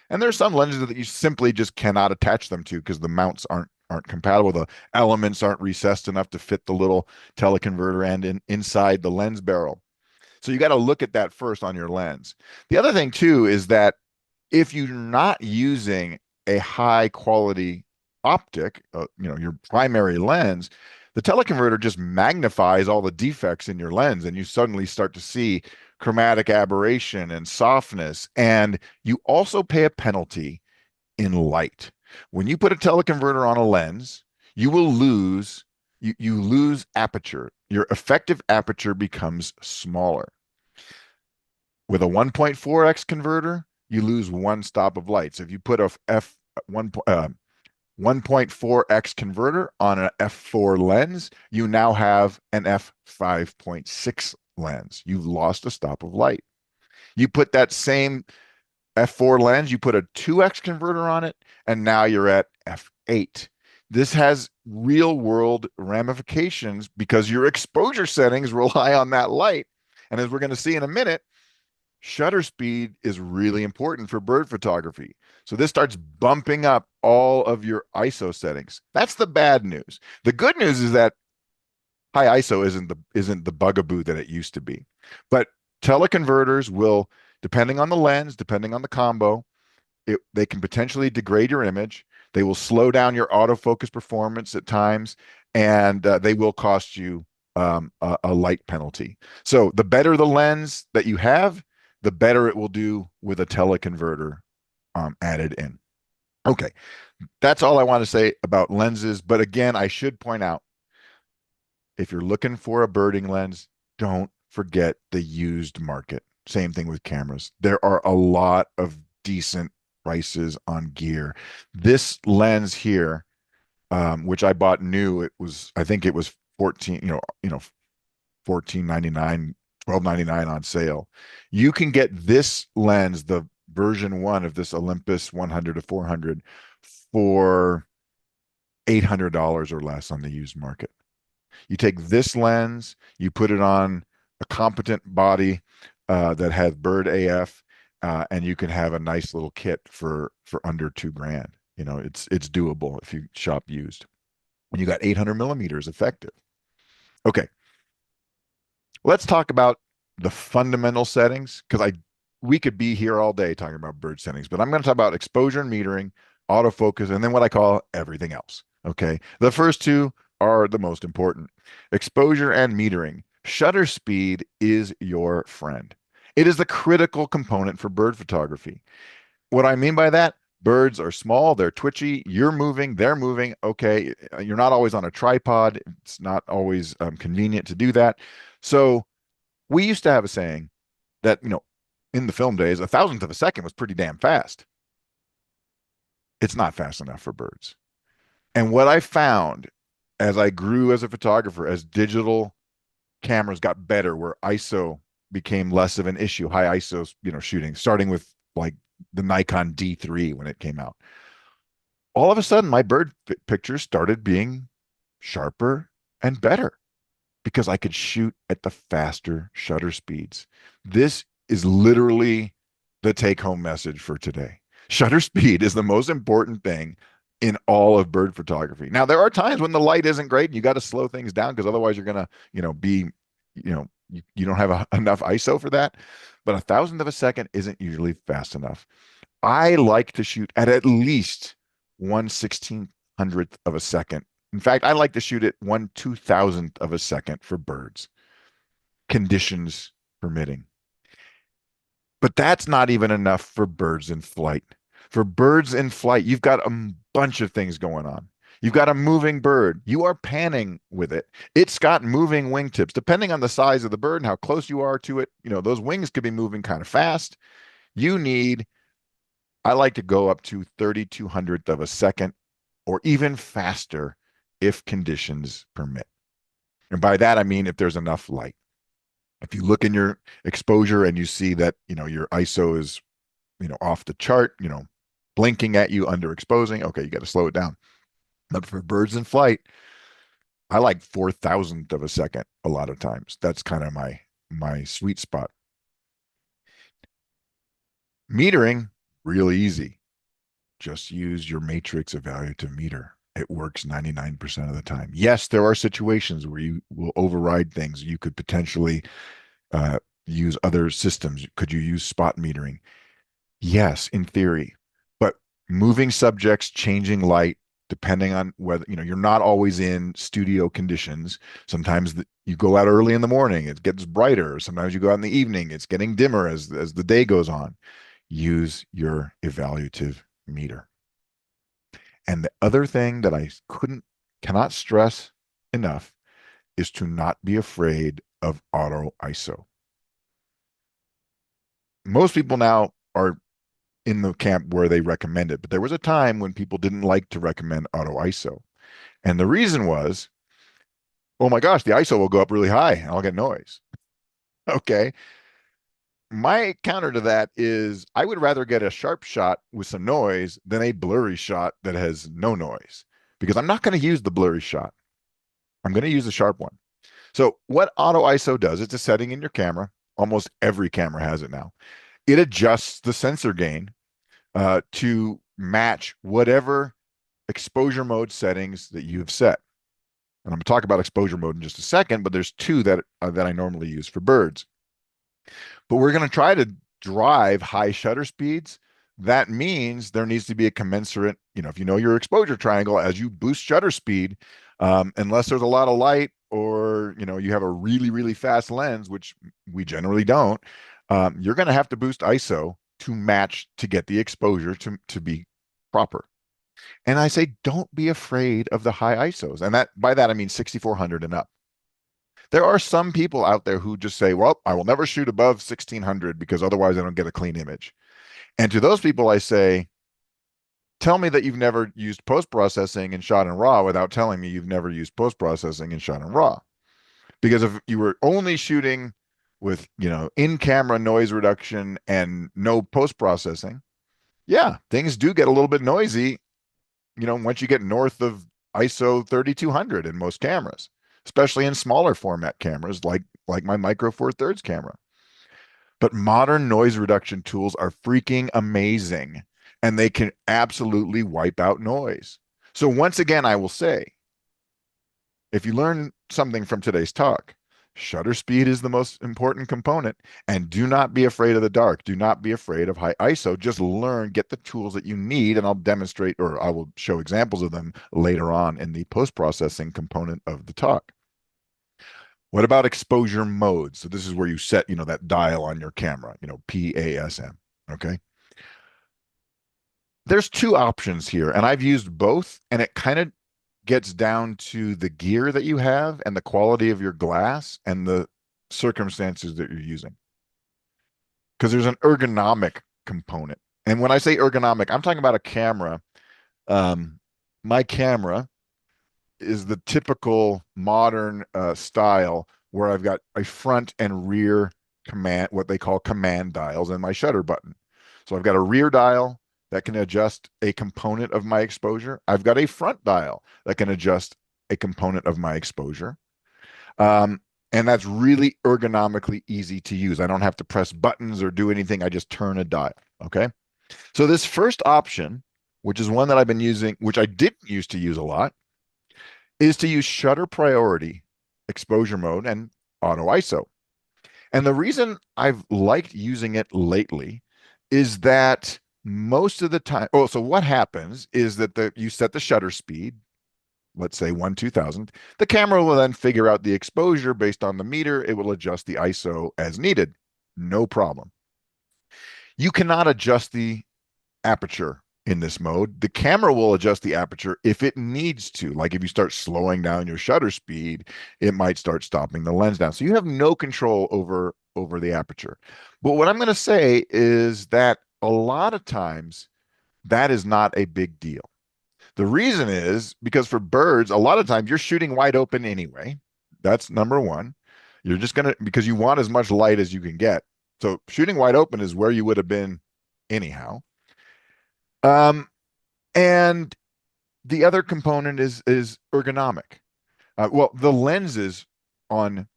and there are some lenses that you simply just cannot attach them to because the mounts aren't compatible. The elements aren't recessed enough to fit the little teleconverter end inside the lens barrel. So you got to look at that first on your lens. The other thing too is that if you're not using a high quality optic, your primary lens, the teleconverter just magnifies all the defects in your lens, and you suddenly start to see chromatic aberration and softness. And you also pay a penalty in light. When you put a teleconverter on a lens, you will lose you lose aperture. Your effective aperture becomes smaller. With a 1.4x converter, you lose 1 stop of light. So if you put a f 1 1.4x converter on an f4 lens, you now have an f5.6 lens. You've lost a stop of light. You put that same f4 lens, you put a 2x converter on it, and now you're at f8. This has real world ramifications because your exposure settings rely on that light. And as we're going to see in a minute, shutter speed is really important for bird photography. So this starts bumping up all of your ISO settings. That's the bad news. The good news is that high ISO isn't the bugaboo that it used to be. But teleconverters will, depending on the lens, depending on the combo, they can potentially degrade your image. They will slow down your autofocus performance at times, and they will cost you a light penalty. So the better the lens that you have, the better it will do with a teleconverter added in. Okay, that's all I want to say about lenses. But again, I should point out, if you're looking for a birding lens, don't forget the used market. Same thing with cameras. There are a lot of decent prices on gear. This lens here, which I bought new, I think it was 14, 14.99, 12.99 on sale. You can get this lens, the version one of this Olympus 100 to 400, for $800 or less on the used market. You take this lens, you put it on a competent body that has bird AF, and you can have a nice little kit for under 2 grand. It's doable if you shop used. And you got 800 millimeters effective. Okay, let's talk about the fundamental settings because I we could be here all day talking about bird settings, but I'm going to talk about exposure and metering, autofocus, and then what I call everything else. Okay, the first two are the most important. Exposure and metering. Shutter speed is your friend. It is the critical component for bird photography. What I mean by that, birds are small, they're twitchy, you're moving, they're moving. Okay, you're not always on a tripod. It's not always convenient to do that. So we used to have a saying that, in the film days, a thousandth of a second was pretty damn fast. It's not fast enough for birds. And what I found as I grew as a photographer, as digital cameras got better, where ISO became less of an issue, high ISO, shooting, starting with like the Nikon D3 when it came out. All of a sudden, my bird pictures started being sharper and better because I could shoot at the faster shutter speeds. This is literally the take home message for today. Shutter speed is the most important thing in all of bird photography. Now, there are times when the light isn't great and you got to slow things down because otherwise you're going to, you don't have enough ISO for that. But a thousandth of a second isn't usually fast enough. I like to shoot at least 1/1600th of a second. In fact, I like to shoot at 1/2000th of a second for birds, conditions permitting. But that's not even enough for birds in flight. For birds in flight, you've got a bunch of things going on. You've got a moving bird. You are panning with it. It's got moving wingtips. Depending on the size of the bird and how close you are to it, those wings could be moving kind of fast. I like to go up to 3200th of a second or even faster if conditions permit. And by that, I mean if there's enough light. If you look in your exposure and you see that, your ISO is, off the chart, blinking at you, underexposing, okay, you got to slow it down. But for birds in flight, I like 4000th of a second a lot of times. That's kind of my sweet spot. Metering, really easy. Just use your matrix evaluative meter. It works 99% of the time. Yes, there are situations where you will override things. You could potentially use other systems. Could you use spot metering? Yes, in theory. But moving subjects, changing light, depending on whether, you're not always in studio conditions. Sometimes you go out early in the morning, it gets brighter. Sometimes you go out in the evening, it's getting dimmer as the day goes on. Use your evaluative meter. And the other thing that I cannot stress enough is to not be afraid of auto ISO. Most people now are in the camp where they recommend it. But there was a time when people didn't like to recommend auto ISO. And the reason was, oh my gosh, the ISO will go up really high and I'll get noise. Okay. My counter to that is I would rather get a sharp shot with some noise than a blurry shot that has no noise because I'm not going to use the blurry shot. I'm going to use a sharp one. So, what auto ISO does, it's a setting in your camera. Almost every camera has it now. It adjusts the sensor gain to match whatever exposure mode settings that you have set. And I'm going to talk about exposure mode in just a second, but there's two that I normally use for birds. But we're going to try to drive high shutter speeds. That means there needs to be a commensurate, if you know your exposure triangle, as you boost shutter speed, unless there's a lot of light or, you have a really, really fast lens, which we generally don't, you're going to have to boost ISO to match to get the exposure to be proper. And I say, don't be afraid of the high ISOs. And by that, I mean 6,400 and up. There are some people out there who just say, well, I will never shoot above 1600 because otherwise I don't get a clean image. And to those people, I say, tell me that you've never used post-processing and shot in RAW without telling me you've never used post-processing and shot in RAW. Because if you were only shooting with, in-camera noise reduction and no post-processing, yeah, things do get a little bit noisy, once you get north of ISO 3200 in most cameras, especially in smaller format cameras like my Micro Four Thirds camera. But modern noise reduction tools are freaking amazing and they can absolutely wipe out noise. So once again, I will say, if you learn something from today's talk, shutter speed is the most important component. And do not be afraid of the dark. Do not be afraid of high ISO. Just learn, get the tools that you need, and I'll demonstrate or I will show examples of them later on in the post-processing component of the talk. What about exposure mode? So this is where you set, that dial on your camera, PASM. Okay. There's two options here, and I've used both, and it kind of gets down to the gear that you have and the quality of your glass and the circumstances that you're using. Because there's an ergonomic component. And when I say ergonomic, I'm talking about a camera. My camera is the typical modern style where I've got a front and rear command, what they call command dials, and my shutter button. So I've got a rear dial that can adjust a component of my exposure. I've got a front dial that can adjust a component of my exposure. And that's really ergonomically easy to use. I don't have to press buttons or do anything. I just turn a dial. Okay. So this first option, which is one that I've been using, which I didn't used to use a lot, is to use shutter priority, exposure mode, and auto ISO. And the reason I've liked using it lately is that most of the time, so what happens is that you set the shutter speed, let's say 1/2000. The camera will then figure out the exposure based on the meter. It will adjust the ISO as needed. No problem. You cannot adjust the aperture in this mode. The camera will adjust the aperture if it needs to. Like if you start slowing down your shutter speed, it might start stopping the lens down. So you have no control over the aperture. But what I'm going to say is that a lot of times that is not a big deal. The reason is because for birds, a lot of times you're shooting wide open anyway. That's number one. You're just going to, because you want as much light as you can get. So shooting wide open is where you would have been anyhow. And the other component is ergonomic. Well, the lenses on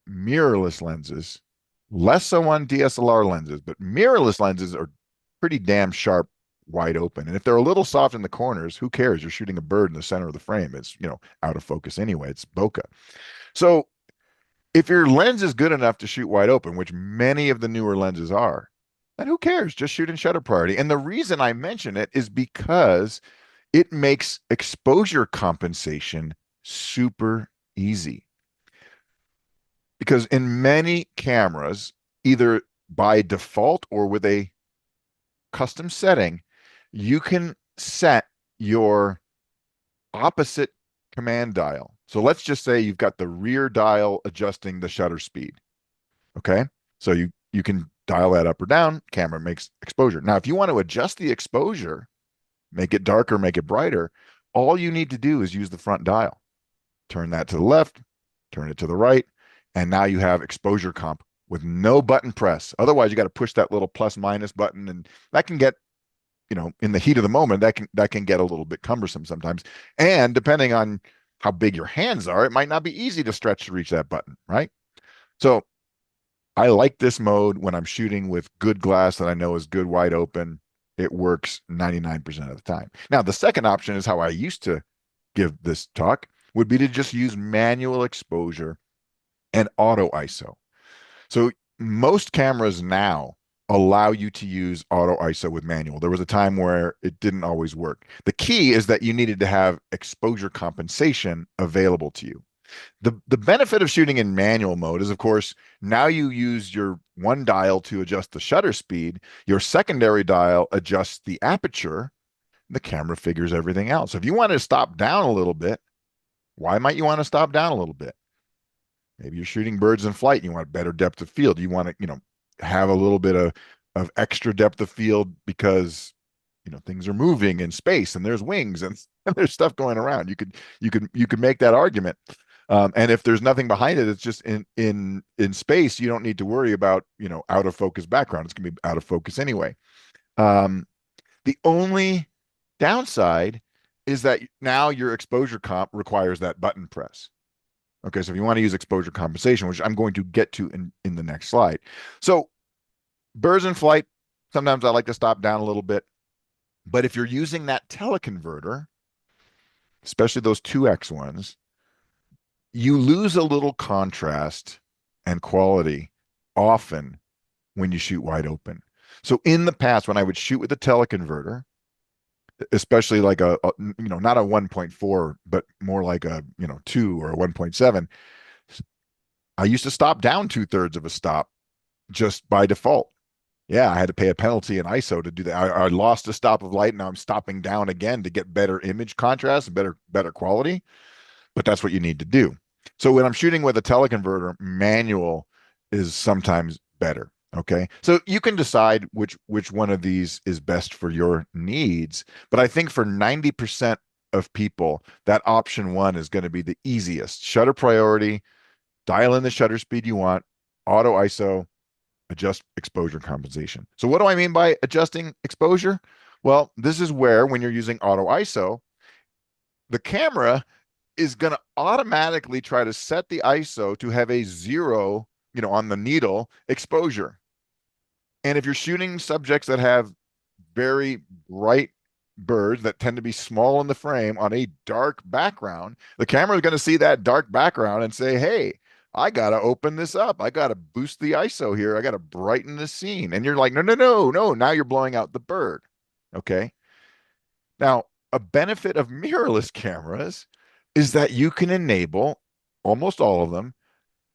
mirrorless lenses, less so on DSLR lenses, but mirrorless lenses are pretty damn sharp wide open. And if they're a little soft in the corners, who cares? You're shooting a bird in the center of the frame. It's, out of focus anyway. It's bokeh. So if your lens is good enough to shoot wide open, which many of the newer lenses are, then who cares? Just shoot in shutter priority. And the reason I mention it is because it makes exposure compensation super easy. Because in many cameras, either by default or with a custom setting, you can set your opposite command dial. So let's just say you've got the rear dial adjusting the shutter speed. Okay. So you can dial that up or down, camera makes exposure. Now, if you want to adjust the exposure, make it darker, make it brighter, all you need to do is use the front dial. Turn that to the left, turn it to the right, and now you have exposure comp with no button press. Otherwise, you got to push that little plus minus button, and that can get, in the heat of the moment, that can get a little bit cumbersome sometimes. And depending on how big your hands are, it might not be easy to stretch to reach that button, right? So I like this mode when I'm shooting with good glass that I know is good wide open. It works 99% of the time. Now, the second option is how I used to give this talk, would be to just use manual exposure and auto ISO. So most cameras now allow you to use auto ISO with manual. There was a time where it didn't always work. The key is that you needed to have exposure compensation available to you. The benefit of shooting in manual mode is, of course, now you use your one dial to adjust the shutter speed. Your secondary dial adjusts the aperture. The camera figures everything out. So if you want to stop down a little bit, why might you want to stop down a little bit? Maybe you're shooting birds in flight and you want better depth of field. You want to, have a little bit of extra depth of field because, things are moving in space and there's wings and, and there's stuff going around. You could make that argument. And if there's nothing behind it, it's just in space. You don't need to worry about, out of focus background. It's gonna be out of focus anyway. The only downside is that now your exposure comp requires that button press. Okay, so if you want to use exposure compensation, which I'm going to get to in the next slide. So birds in flight, sometimes I like to stop down a little bit. But if you're using that teleconverter, especially those 2x ones, you lose a little contrast and quality often when you shoot wide open. So in the past, when I would shoot with a teleconverter, especially like not a 1.4, but more like a 2 or a 1.7, I used to stop down 2/3 of a stop just by default. Yeah, I had to pay a penalty in ISO to do that. I lost a stop of light. Now I'm stopping down again to get better image contrast and better quality, but that's what you need to do. So when I'm shooting with a teleconverter, manual is sometimes better. Okay. So you can decide which one of these is best for your needs. But I think for 90% of people, that option one is going to be the easiest. Shutter priority, dial in the shutter speed you want, auto ISO, adjust exposure compensation. So what do I mean by adjusting exposure? Well, this is where when you're using auto ISO, the camera is going to automatically try to set the ISO to have a 0, on the needle exposure. And if you're shooting subjects that have very bright birds that tend to be small in the frame on a dark background, the camera is going to see that dark background and say, hey, I got to open this up. I got to boost the ISO here. I got to brighten the scene. And you're like, no, no, no, no. Now you're blowing out the bird. Okay. Now, a benefit of mirrorless cameras is that you can enable, almost all of them,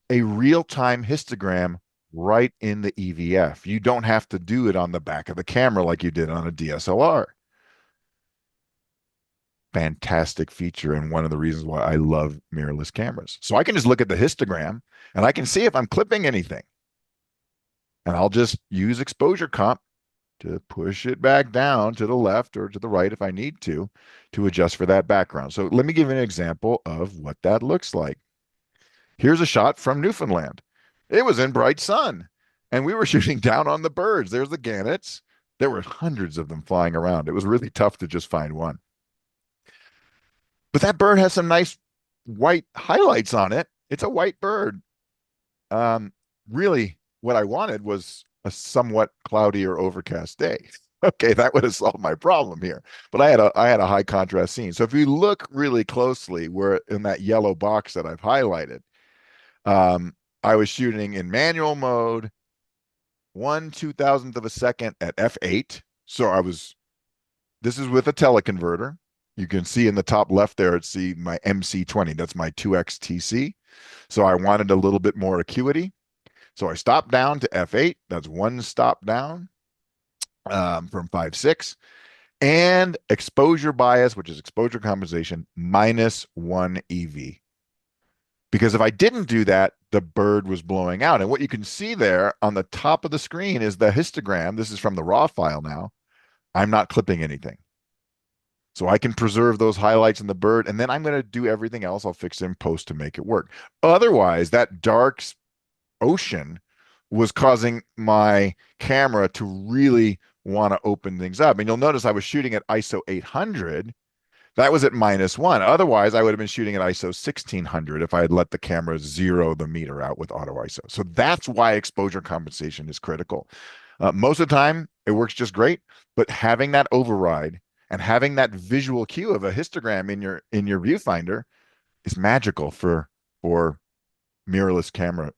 a real-time histogram right in the EVF. You don't have to do it on the back of the camera like you did on a DSLR. Fantastic feature, and one of the reasons why I love mirrorless cameras. So I can just look at the histogram and I can see if I'm clipping anything. And I'll just use exposure comp to push it back down to the left or to the right if I need to adjust for that background. So let me give you an example of what that looks like. Here's a shot from Newfoundland. It was in bright sun, and we were shooting down on the birds. There's the gannets. There were hundreds of them flying around. It was really tough to just find one. But that bird has some nice white highlights on it. It's a white bird. Um, Really, what I wanted was a somewhat cloudy or overcast day. Okay, that would have solved my problem here. But I had a high contrast scene. So if you look really closely, where in that yellow box that I've highlighted, I was shooting in manual mode, 1/2000th of a second at f8. So this is with a teleconverter. You can see in the top left there, it's my MC20. That's my 2x TC. So I wanted a little bit more acuity. So I stopped down to f8. That's one stop down from 5.6. And exposure bias, which is exposure compensation, -1 EV. Because if I didn't do that, the bird was blowing out. And what you can see there on the top of the screen is the histogram. This is from the raw file now. I'm not clipping anything. So I can preserve those highlights in the bird, and then I'm going to do everything else. I'll fix it in post to make it work. Otherwise, that dark ocean was causing my camera to really want to open things up. And you'll notice I was shooting at ISO 800. That was at -1. Otherwise, I would have been shooting at ISO 1600 if I had let the camera zero the meter out with auto ISO. So that's why exposure compensation is critical. Most of the time, it works just great, but having that override and having that visual cue of a histogram in your viewfinder is magical for mirrorless camera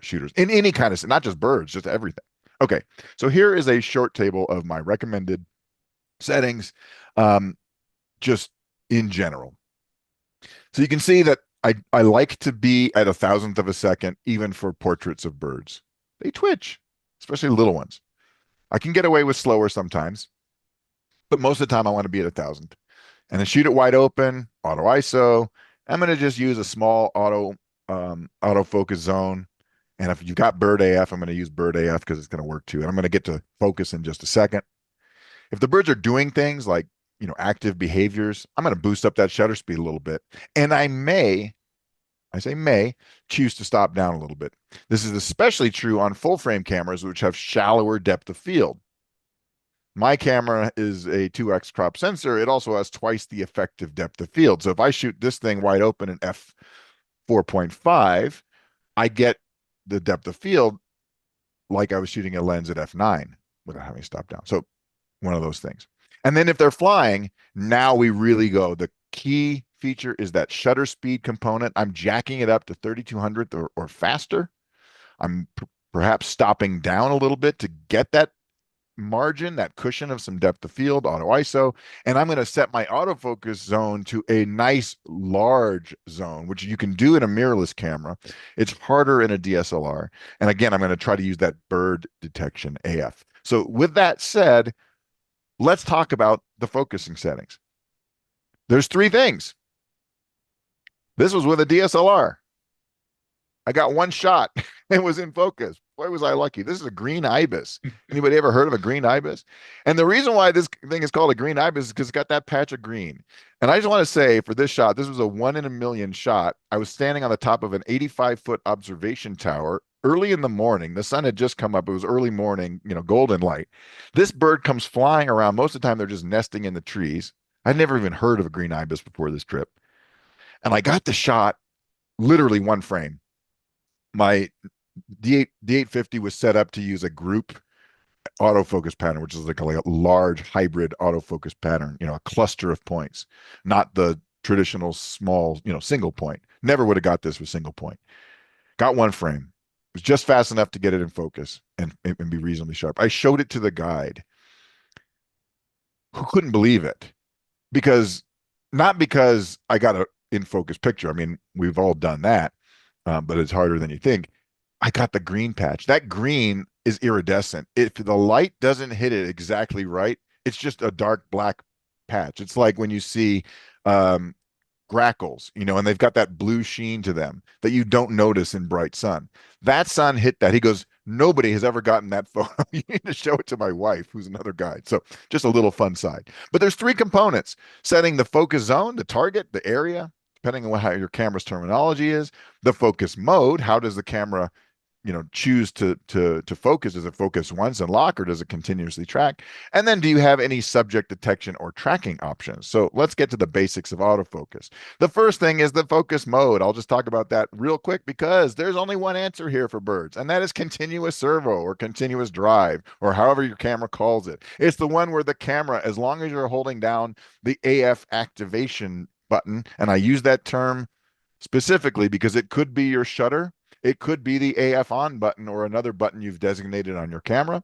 shooters in any kind of, not just birds, just everything. Okay, so here is a short table of my recommended settings, just in general. So you can see that I like to be at 1,000th of a second, even for portraits of birds. They twitch, especially little ones. I can get away with slower sometimes, but most of the time I want to be at 1,000th. And then shoot it wide open, auto ISO. I'm going to just use a small autofocus zone. And if you've got bird AF, I'm going to use bird AF because it's going to work too. And I'm going to get to focus in just a second. If the birds are doing things like, active behaviors, I'm going to boost up that shutter speed a little bit. And I say may, choose to stop down a little bit. This is especially true on full frame cameras, which have shallower depth of field. My camera is a 2x crop sensor. It also has twice the effective depth of field. So if I shoot this thing wide open in f4.5, I get the depth of field like I was shooting a lens at f9 without having to stop down. So one of those things. And then if they're flying, now we really go. The key feature is that shutter speed component. I'm jacking it up to 3200 or faster. I'm perhaps stopping down a little bit to get that margin, that cushion of some depth of field, auto ISO, and I'm going to set my autofocus zone to a nice large zone, which you can do in a mirrorless camera. It's harder in a DSLR. And again, I'm going to try to use that bird detection AF. So with that said, let's talk about the focusing settings. There's three things. This was with a DSLR. I got one shot. It was in focus. Boy, was I lucky. This is a green ibis. Anybody ever heard of a green ibis? And the reason why this thing is called a green ibis is because it's got that patch of green. And I just want to say for this shot, this was a 1 in a million shot. I was standing on the top of an 85-foot observation tower early in the morning. The sun had just come up. It was early morning, golden light. This bird comes flying around. Most of the time, they're just nesting in the trees. I'd never even heard of a green ibis before this trip. And I got the shot literally one frame. My D850 was set up to use a group autofocus pattern, which is like a large hybrid autofocus pattern, a cluster of points, not the traditional small, single point. Never would have got this with single point. Got one frame. It was just fast enough to get it in focus and be reasonably sharp. I showed it to the guide who couldn't believe it not because I got a in focus picture. I mean, we've all done that, but it's harder than you think. I got the green patch. That green is iridescent. If the light doesn't hit it exactly right, it's just a dark black patch. It's like when you see grackles, and they've got that blue sheen to them that you don't notice in bright sun. That sun hit that. He goes, nobody has ever gotten that photo. You need to show it to my wife, who's another guide. So just a little fun side. But there's three components: setting the focus zone, the target, the area, depending on how your camera's terminology is, the focus mode. How does the camera choose to focus? Does it focus once and lock, or does it continuously track? And then do you have any subject detection or tracking options? So let's get to the basics of autofocus. The first thing is the focus mode. I'll just talk about that real quick because there's only one answer here for birds, and that is continuous servo or continuous drive, or however your camera calls it. It's the one where the camera, as long as you're holding down the AF activation button, and I use that term specifically because it could be your shutter, it could be the AF on button or another button you've designated on your camera.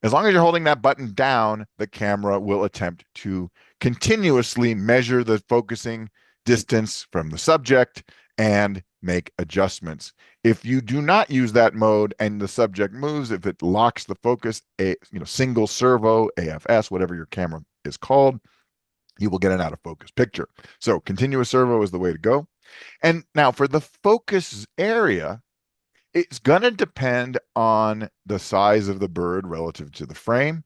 As long as you're holding that button down, the camera will attempt to continuously measure the focusing distance from the subject and make adjustments. If you do not use that mode and the subject moves, if it locks the focus, single servo, AFS, whatever your camera is called, you will get an out of focus picture. So continuous servo is the way to go. And now for the focus area, it's going to depend on the size of the bird relative to the frame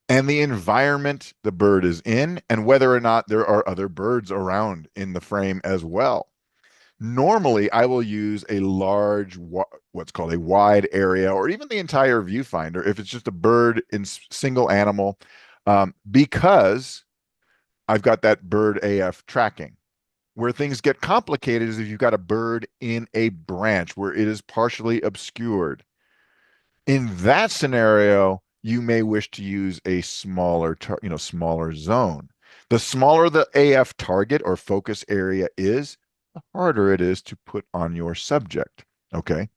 and the environment the bird is in, and whether or not there are other birds around in the frame as well. Normally, I will use a large, what's called a wide area, or even the entire viewfinder if it's just a bird in single animal, because I've got that bird AF tracking. Where things get complicated is if you've got a bird in a branch where it is partially obscured. In that scenario, you may wish to use a smaller zone. The smaller the AF target or focus area is, the harder it is to put on your subject. Okay.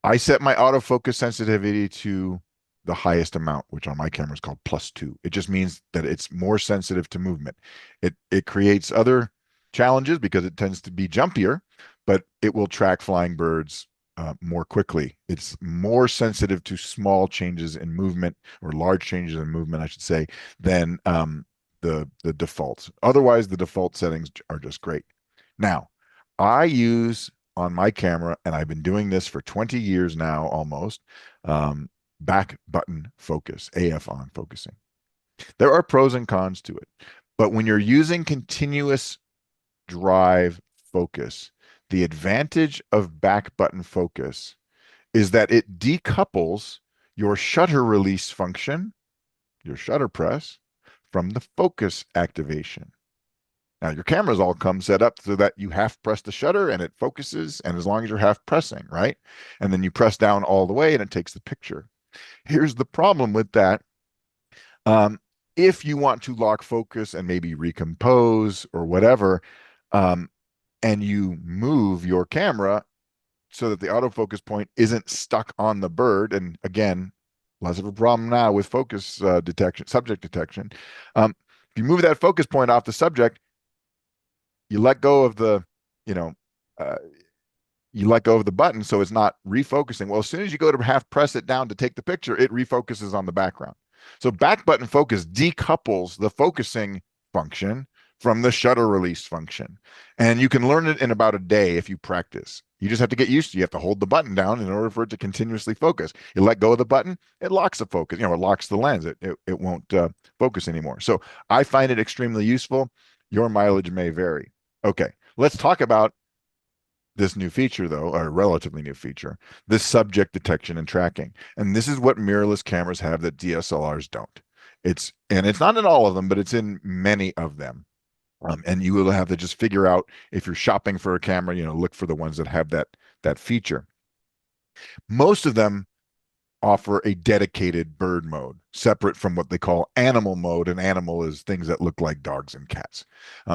I set my autofocus sensitivity to the highest amount, which on my camera is called +2. It just means that it's more sensitive to movement. It creates other challenges because it tends to be jumpier, but it will track flying birds more quickly. It's more sensitive to small changes in movement, or large changes in movement, I should say, than the defaults. Otherwise, the default settings are just great. Now, I use on my camera, and I've been doing this for 20 years now almost, um, back button focus, AF on focusing. There are pros and cons to it, but when you're using continuous drive focus, the advantage of back button focus is that it decouples your shutter release function, your shutter press, from the focus activation. Now, your cameras all come set up so that you half press the shutter and it focuses, and as long as you're half pressing, right? And then you press down all the way and it takes the picture. Here's the problem with that. Um, if you want to lock focus and maybe recompose or whatever, um, and you move your camera so that the autofocus point isn't stuck on the bird, and again, less of a problem now with focus detection, subject detection. If you move that focus point off the subject, you let go of the, you know, uh, you let go of the button so it's not refocusing. Well, as soon as you go to half press it down to take the picture, it refocuses on the background. So back button focus decouples the focusing function from the shutter release function. And you can learn it in about a day if you practice. You just have to get used to it. You have to hold the button down in order for it to continuously focus. You let go of the button, it locks the focus, it locks the lens. It won't focus anymore. So I find it extremely useful. Your mileage may vary. Okay, let's talk about this new feature, though, or relatively new feature, this subject detection and tracking. And this is what mirrorless cameras have that DSLRs don't. It's not in all of them, but it's in many of them. And you will have to just figure out if you're shopping for a camera, look for the ones that have that feature. Most of them offer a dedicated bird mode, separate from what they call animal mode. And animal is things that look like dogs and cats.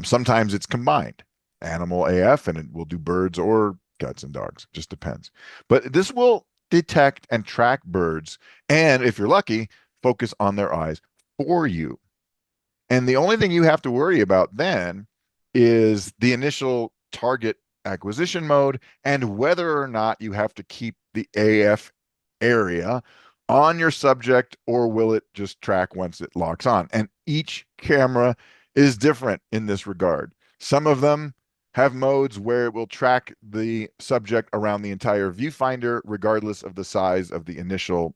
Sometimes it's combined, animal AF, and it will do birds or cats and dogs. Just depends. But this will detect and track birds, and if you're lucky, focus on their eyes for you. And the only thing you have to worry about then is the initial target acquisition mode and whether or not you have to keep the AF area on your subject, or will it just track once it locks on? And each camera is different in this regard. Some of them have modes where it will track the subject around the entire viewfinder, regardless of the size of the initial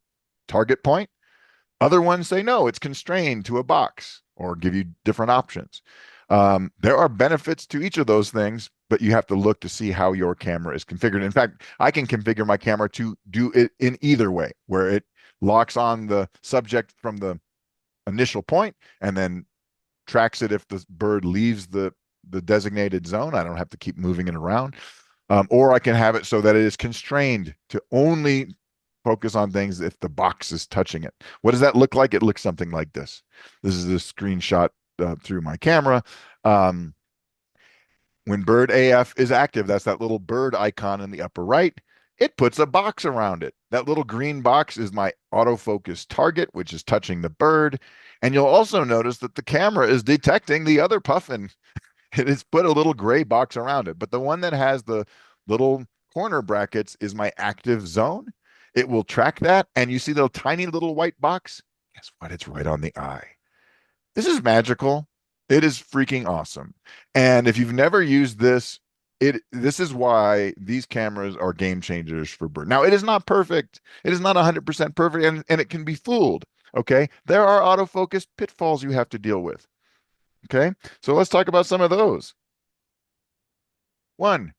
target point. Other ones say no, it's constrained to a box, or give you different options. There are benefits to each of those things, but you have to look to see how your camera is configured. In fact, I can configure my camera to do it in either way, where it locks on the subject from the initial point and then tracks it if the bird leaves the designated zone. I don't have to keep moving it around. Or I can have it so that it is constrained to only focus on things if the box is touching it. What does that look like? It looks something like this. This is a screenshot through my camera. When bird AF is active, that's that little bird icon in the upper right. It puts a box around it. That little green box is my autofocus target, which is touching the bird. And you'll also notice that the camera is detecting the other puffin. It has put a little gray box around it. But the one that has the little corner brackets is my active zone. It will track that. And you see the tiny little white box? Guess what? It's right on the eye. This is magical. It is freaking awesome. And if you've never used this, this is why these cameras are game changers for bird. Now, it is not perfect. It is not 100% perfect, and it can be fooled. Okay. There are autofocus pitfalls you have to deal with. Okay. So let's talk about some of those. One,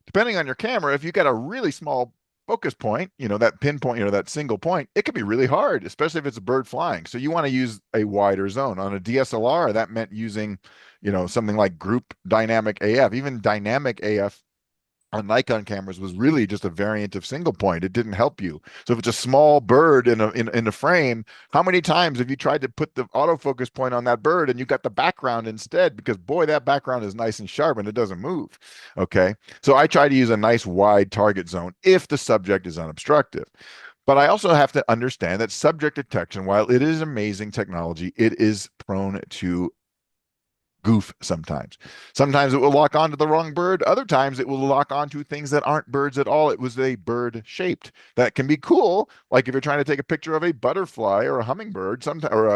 depending on your camera, if you got a really small focus point, that pinpoint, that single point, it can be really hard, especially if it's a bird flying. So you want to use a wider zone. On a DSLR, that meant using, something like group dynamic AF. Even dynamic AF on Nikon cameras was really just a variant of single point. It didn't help you. So if it's a small bird in a frame, how many times have you tried to put the autofocus point on that bird and you got the background instead? Because boy, that background is nice and sharp and it doesn't move. Okay. So I try to use a nice wide target zone if the subject is unobstructive. But I also have to understand that subject detection, while it is amazing technology, it is prone to goof sometimes. Sometimes it will lock onto the wrong bird. Other times it will lock onto things that aren't birds at all. It was a bird shaped. That can be cool. Like if you're trying to take a picture of a butterfly or a hummingbird, sometimes or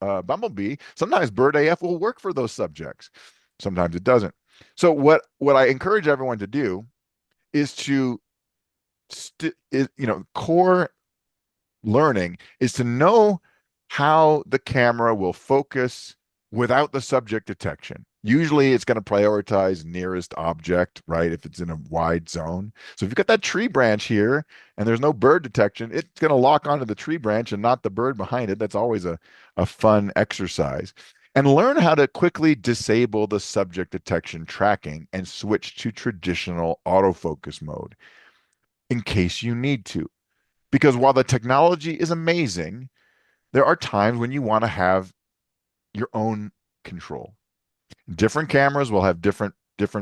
a bumblebee, sometimes bird AF will work for those subjects. Sometimes it doesn't. So what I encourage everyone to do is to core learning is to know how the camera will focus without the subject detection. Usually it's going to prioritize nearest object, right? If it's in a wide zone. So if you've got that tree branch here and there's no bird detection, it's going to lock onto the tree branch and not the bird behind it. That's always a fun exercise. And learn how to quickly disable the subject detection tracking and switch to traditional autofocus mode in case you need to. Because while the technology is amazing, there are times when you want to have your own control. Different cameras will have different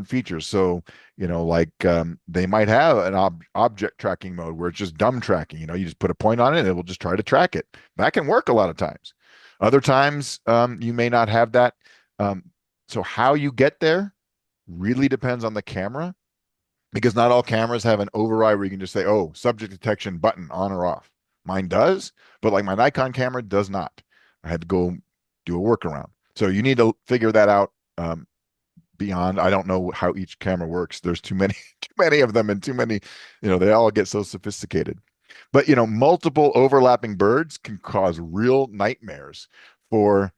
features. So, they might have an object tracking mode where it's just dumb tracking. You just put a point on it and it will just try to track it. That can work a lot of times. Other times, you may not have that. Um, so how you get there really depends on the camera because not all cameras have an override where you can just say, oh, subject detection button on or off. Mine does, but like my Nikon camera does not. I had to go do a workaround. So you need to figure that out beyond. I don't know how each camera works. There's too many, too many of them and too many, they all get so sophisticated. But, multiple overlapping birds can cause real nightmares for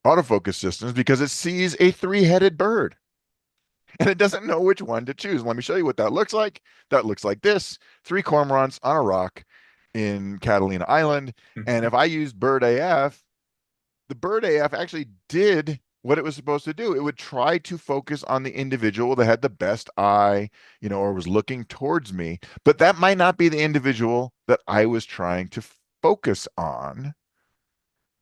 autofocus systems because it sees a three-headed bird and it doesn't know which one to choose. Let me show you what that looks like. That looks like this: three cormorants on a rock in Catalina Island. And if I used Bird AF, the Bird AF actually did what it was supposed to do. It would try to focus on the individual that had the best eye, or was looking towards me. But that might not be the individual that I was trying to focus on.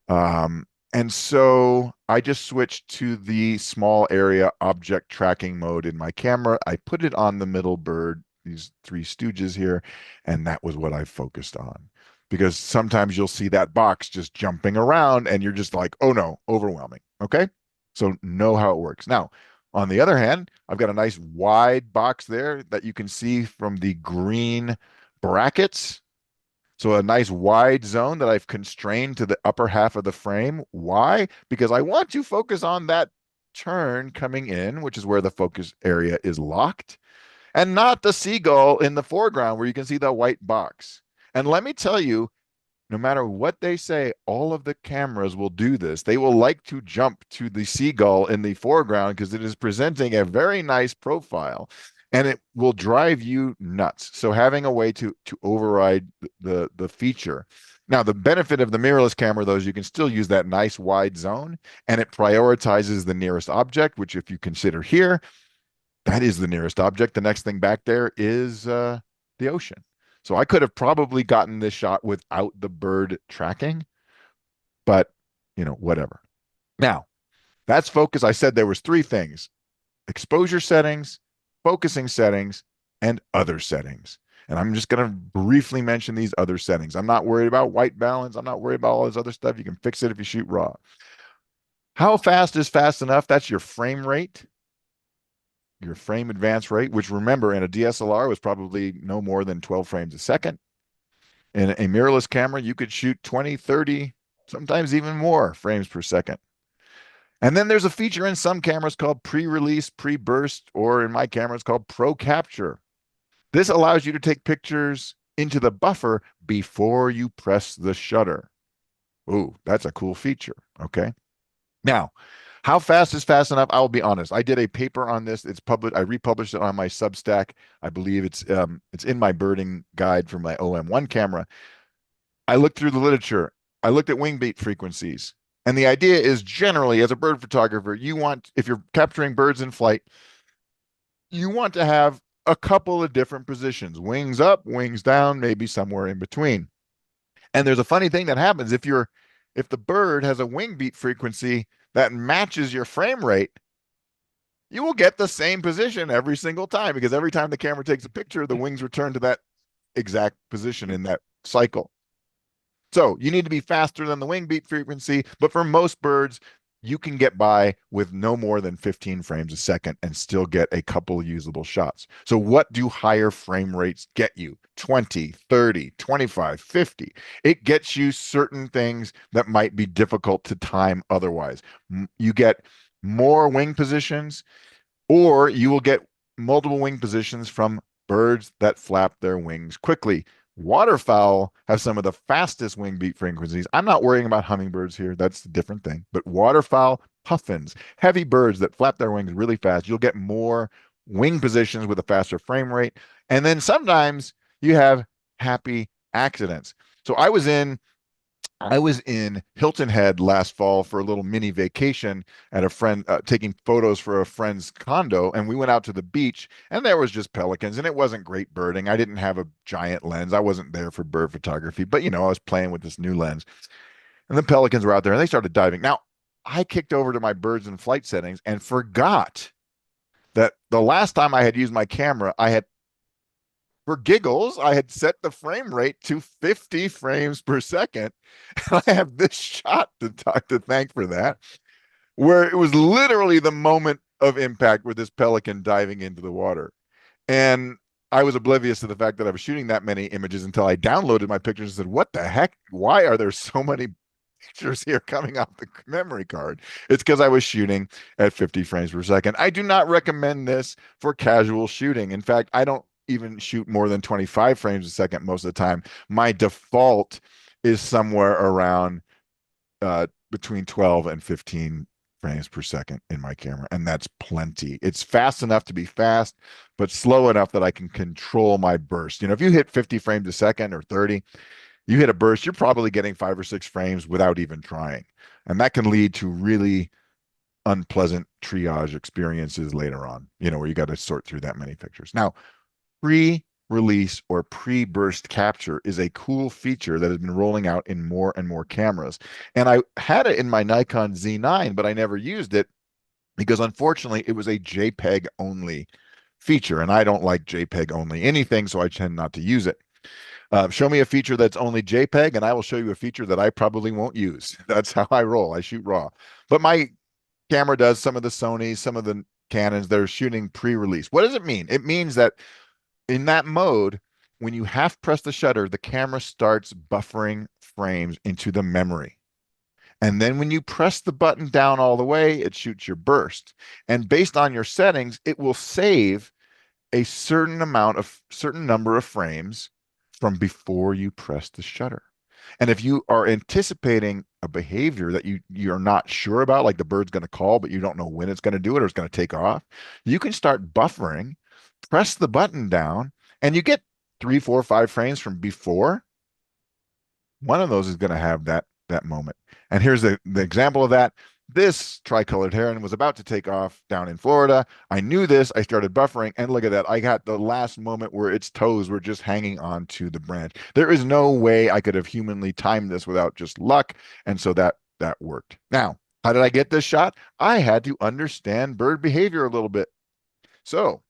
And so I just switched to the small area object tracking mode in my camera. I put it on the middle bird, these three stooges here, and that was what I focused on. Because sometimes you'll see that box just jumping around and you're just like, oh no, overwhelming. Okay. So know how it works. Now, on the other hand, I've got a nice wide box there that you can see from the green brackets. So a nice wide zone that I've constrained to the upper half of the frame. Why? Because I want to focus on that turn coming in, which is where the focus area is locked, and not the seagull in the foreground where you can see the white box. And let me tell you, no matter what they say, all of the cameras will do this. They will like to jump to the seagull in the foreground because it is presenting a very nice profile and it will drive you nuts. So having a way to override the feature. Now, the benefit of the mirrorless camera, though, is you can still use that nice wide zone and it prioritizes the nearest object, which if you consider here, that is the nearest object. The next thing back there is the ocean. So I could have probably gotten this shot without the bird tracking, but whatever. Now, that's focus. I said there was three things: exposure settings, focusing settings, and other settings. And I'm just going to briefly mention these other settings. I'm not worried about white balance. I'm not worried about all this other stuff. You can fix it if you shoot raw. How fast is fast enough? That's your frame rate, your frame advance rate, which remember in a DSLR was probably no more than 12 frames a second. In a mirrorless camera, you could shoot 20, 30, sometimes even more frames per second. And then there's a feature in some cameras called pre-release, pre-burst, or in my camera, it's called pro capture. This allows you to take pictures into the buffer before you press the shutter. Ooh, that's a cool feature. Okay. Now, how fast is fast enough? I will be honest. I did a paper on this. It's published. I republished it on my Substack. I believe it's in my birding guide for my OM1 camera. I looked through the literature. I looked at wing beat frequencies. And the idea is generally, as a bird photographer, you want, if you're capturing birds in flight, you want to have a couple of different positions, wings up, wings down, maybe somewhere in between. And there's a funny thing that happens if the bird has a wing beat frequency that matches your frame rate, you will get the same position every single time because every time the camera takes a picture, the wings return to that exact position in that cycle. So you need to be faster than the wing beat frequency, but for most birds, you can get by with no more than 15 frames a second and still get a couple usable shots. So what do higher frame rates get you? 20, 30, 25, 50. It gets you certain things that might be difficult to time otherwise. You get more wing positions, or you will get multiple wing positions from birds that flap their wings quickly. Waterfowl have some of the fastest wing beat frequencies. I'm not worrying about hummingbirds here. That's a different thing. But waterfowl, puffins, heavy birds that flap their wings really fast, you'll get more wing positions with a faster frame rate. And then sometimes you have happy accidents. So I was in Hilton Head last fall for a little mini vacation at a friend, taking photos for a friend's condo. And we went out to the beach and there was just pelicans and it wasn't great birding. I didn't have a giant lens. I wasn't there for bird photography, but I was playing with this new lens and the pelicans were out there and they started diving. Now, I kicked over to my birds and flight settings and forgot that the last time I had used my camera, for giggles, I had set the frame rate to 50 frames per second. And I have this shot to thank for that, where it was literally the moment of impact with this pelican diving into the water. And I was oblivious to the fact that I was shooting that many images until I downloaded my pictures and said, what the heck? Why are there so many pictures here coming off the memory card? It's because I was shooting at 50 frames per second. I do not recommend this for casual shooting. In fact, I don't even shoot more than 25 frames a second most of the time. My default is somewhere around between 12 and 15 frames per second in my camera, and that's plenty. It's fast enough to be fast, but slow enough that I can control my burst. If you hit 50 frames a second or 30, you hit a burst, you're probably getting 5 or 6 frames without even trying. And that can lead to really unpleasant triage experiences later on, where you got to sort through that many pictures. Now, pre-release or pre-burst capture is a cool feature that has been rolling out in more and more cameras. And I had it in my Nikon Z9, but I never used it because unfortunately it was a JPEG only feature. And I don't like JPEG only anything, so I tend not to use it. Show me a feature that's only JPEG, and I will show you a feature that I probably won't use. That's how I roll. I shoot raw. But my camera does. Some of the Sonys, some of the Canons, they're shooting pre-release. What does it mean? It means that in that mode, when you half press the shutter, the camera starts buffering frames into the memory. And then when you press the button down all the way, it shoots your burst. And based on your settings, it will save a certain number of frames from before you press the shutter. And if you are anticipating a behavior that you're not sure about, like the bird's going to call, but you don't know when it's going to do it or it's going to take off, you can start buffering, press the button down, and you get 3, 4, 5 frames from before. One of those is going to have that moment. And here's the example of that. This tricolored heron was about to take off down in Florida. I knew this. I started buffering, and look at that. I got the last moment where its toes were just hanging on to the branch. There is no way I could have humanly timed this without just luck, and so that worked. Now, how did I get this shot? I had to understand bird behavior a little bit. So,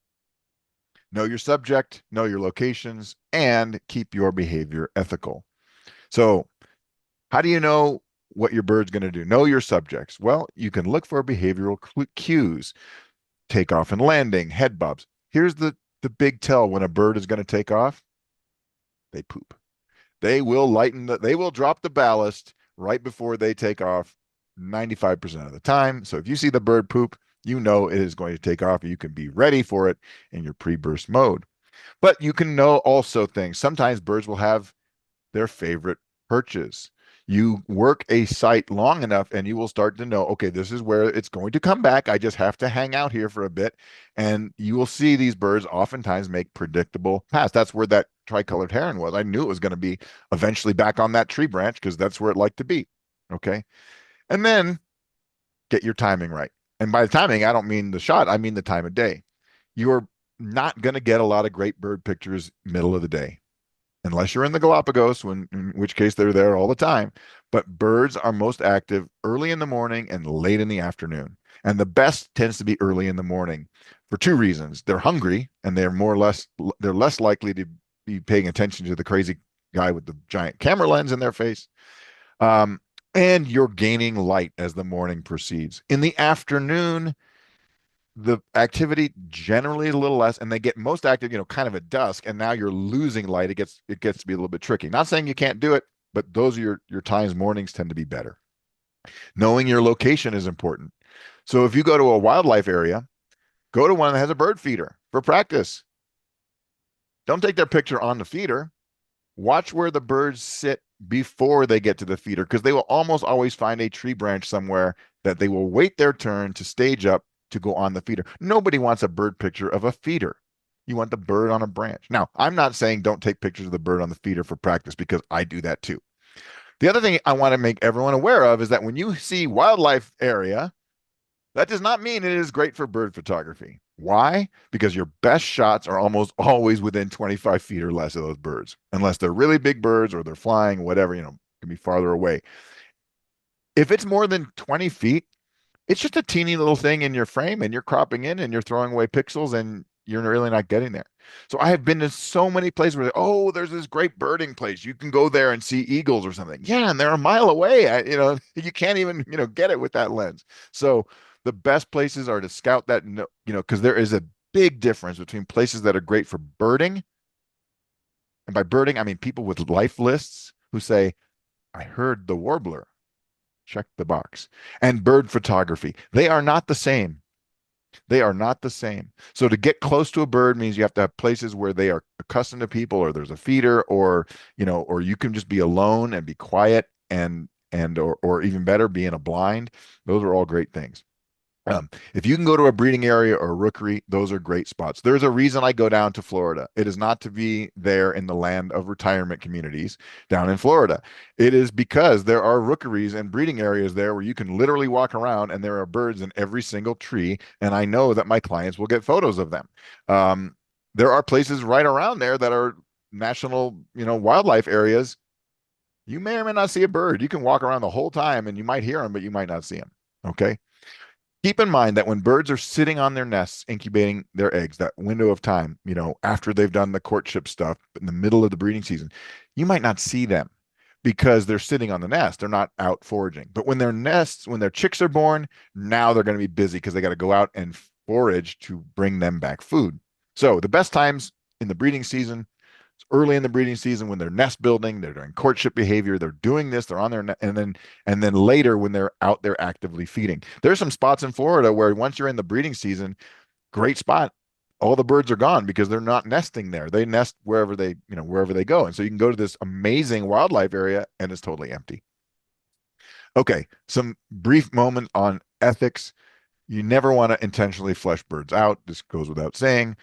know your subject, know your locations, and keep your behavior ethical. So, how do you know what your bird's going to do? Know your subjects. Well, you can look for behavioral cues, takeoff and landing, head bobs. Here's the big tell when a bird is going to take off. They poop. They will drop the ballast right before they take off. 95% of the time. So if you see the bird poop, you know it is going to take off. You can be ready for it in your pre-burst mode. But you can know also things. Sometimes birds will have their favorite perches. You work a site long enough and you will start to know, okay, this is where it's going to come back. I just have to hang out here for a bit. And you will see these birds oftentimes make predictable paths. That's where that tricolored heron was. I knew it was going to be eventually back on that tree branch because that's where it liked to be. Okay. And then get your timing right. And by the timing, I don't mean the shot, I mean the time of day. You're not going to get a lot of great bird pictures middle of the day unless you're in the Galapagos, in which case they're there all the time. But birds are most active early in the morning and late in the afternoon. And the best tends to be early in the morning for two reasons. They're hungry and they're less likely to be paying attention to the crazy guy with the giant camera lens in their face. Um, and you're gaining light as the morning proceeds. In the afternoon, the activity generally is a little less, and they get most active, kind of at dusk, and now you're losing light. It gets to be a little bit tricky. Not saying you can't do it, but those are your times. Mornings tend to be better. Knowing your location is important. So if you go to a wildlife area, go to one that has a bird feeder for practice. Don't take their picture on the feeder. Watch where the birds sit before they get to the feeder, because they will almost always find a tree branch somewhere that they will wait their turn to stage up to go on the feeder. Nobody wants a bird picture of a feeder. You want the bird on a branch. Now, I'm not saying don't take pictures of the bird on the feeder for practice, because I do that too. The other thing I want to make everyone aware of is that when you see wildlife area, that does not mean it is great for bird photography. Why? Because your best shots are almost always within 25 feet or less of those birds, unless they're really big birds or they're flying, whatever, can be farther away. If it's more than 20 feet, it's just a teeny little thing in your frame and you're cropping in and you're throwing away pixels and you're really not getting there. So I have been to so many places where, oh, there's this great birding place. You can go there and see eagles or something. Yeah, and they're a mile away. You can't even, get it with that lens. So the best places are to scout that, because there is a big difference between places that are great for birding. And by birding, I mean people with life lists who say, I heard the warbler. Check the box. And bird photography. They are not the same. They are not the same. So to get close to a bird means you have to have places where they are accustomed to people, or there's a feeder, or you can just be alone and be quiet, or even better, be in a blind. Those are all great things. If you can go to a breeding area or a rookery, those are great spots. There's a reason I go down to Florida. It is not to be there in the land of retirement communities down in Florida. It is because there are rookeries and breeding areas there where you can literally walk around and there are birds in every single tree. And I know that my clients will get photos of them. There are places right around there that are national, wildlife areas. You may or may not see a bird. You can walk around the whole time and you might hear them, but you might not see them. Okay. Keep in mind that when birds are sitting on their nests incubating their eggs, that window of time, after they've done the courtship stuff in the middle of the breeding season, you might not see them because they're sitting on the nest. They're not out foraging. But when their chicks are born, now they're going to be busy because they got to go out and forage to bring them back food. So the best times in the breeding season, early in the breeding season, when they're nest building, they're doing courtship behavior, they're doing this, they're on their and then later when they're out there actively feeding. There's some spots in Florida where once you're in the breeding season, great spot, all the birds are gone because they're not nesting there. They nest wherever they go. And so you can go to this amazing wildlife area and it's totally empty. Okay, some brief moment on ethics. You never want to intentionally flush birds out. This goes without saying.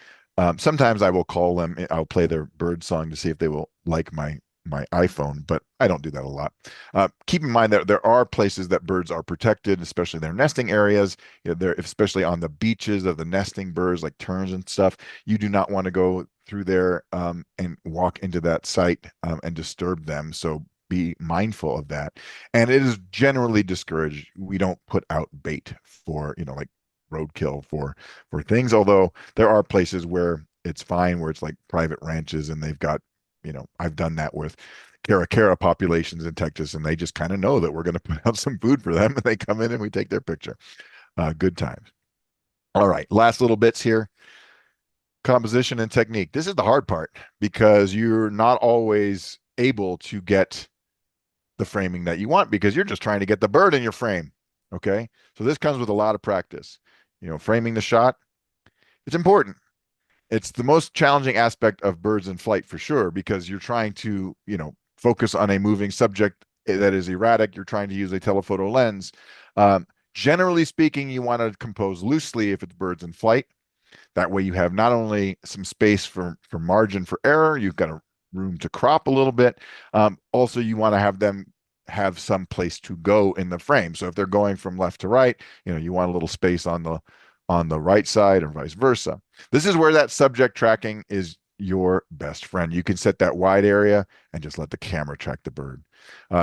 Sometimes I will call them. I'll play their bird song to see if they will like my iPhone, but I don't do that a lot. Keep in mind that there are places that birds are protected, especially their nesting areas. They're especially on the beaches of the nesting birds, like terns and stuff. You do not want to go through there and walk into that site and disturb them. So be mindful of that. And it is generally discouraged. We don't put out bait for, like roadkill for things, although there are places where it's fine, where it's like private ranches and they've got, I've done that with caracara populations in Texas, and they just kind of know that we're going to put out some food for them and they come in and we take their picture. Good times. All right, last little bits here. Composition and technique. This is the hard part because you're not always able to get the framing that you want because you're just trying to get the bird in your frame. Okay. So this comes with a lot of practice. Framing the shot, it's important. It's the most challenging aspect of birds in flight for sure, because you're trying to, focus on a moving subject that is erratic. You're trying to use a telephoto lens. Um, Generally speaking, you want to compose loosely if it's birds in flight. That way you have not only some space for margin for error, you've got a room to crop a little bit. Also, you want to have them have some place to go in the frame. So if they're going from left to right, you want a little space on the right side and vice versa. This is where that subject tracking is your best friend. You can set that wide area and just let the camera track the bird.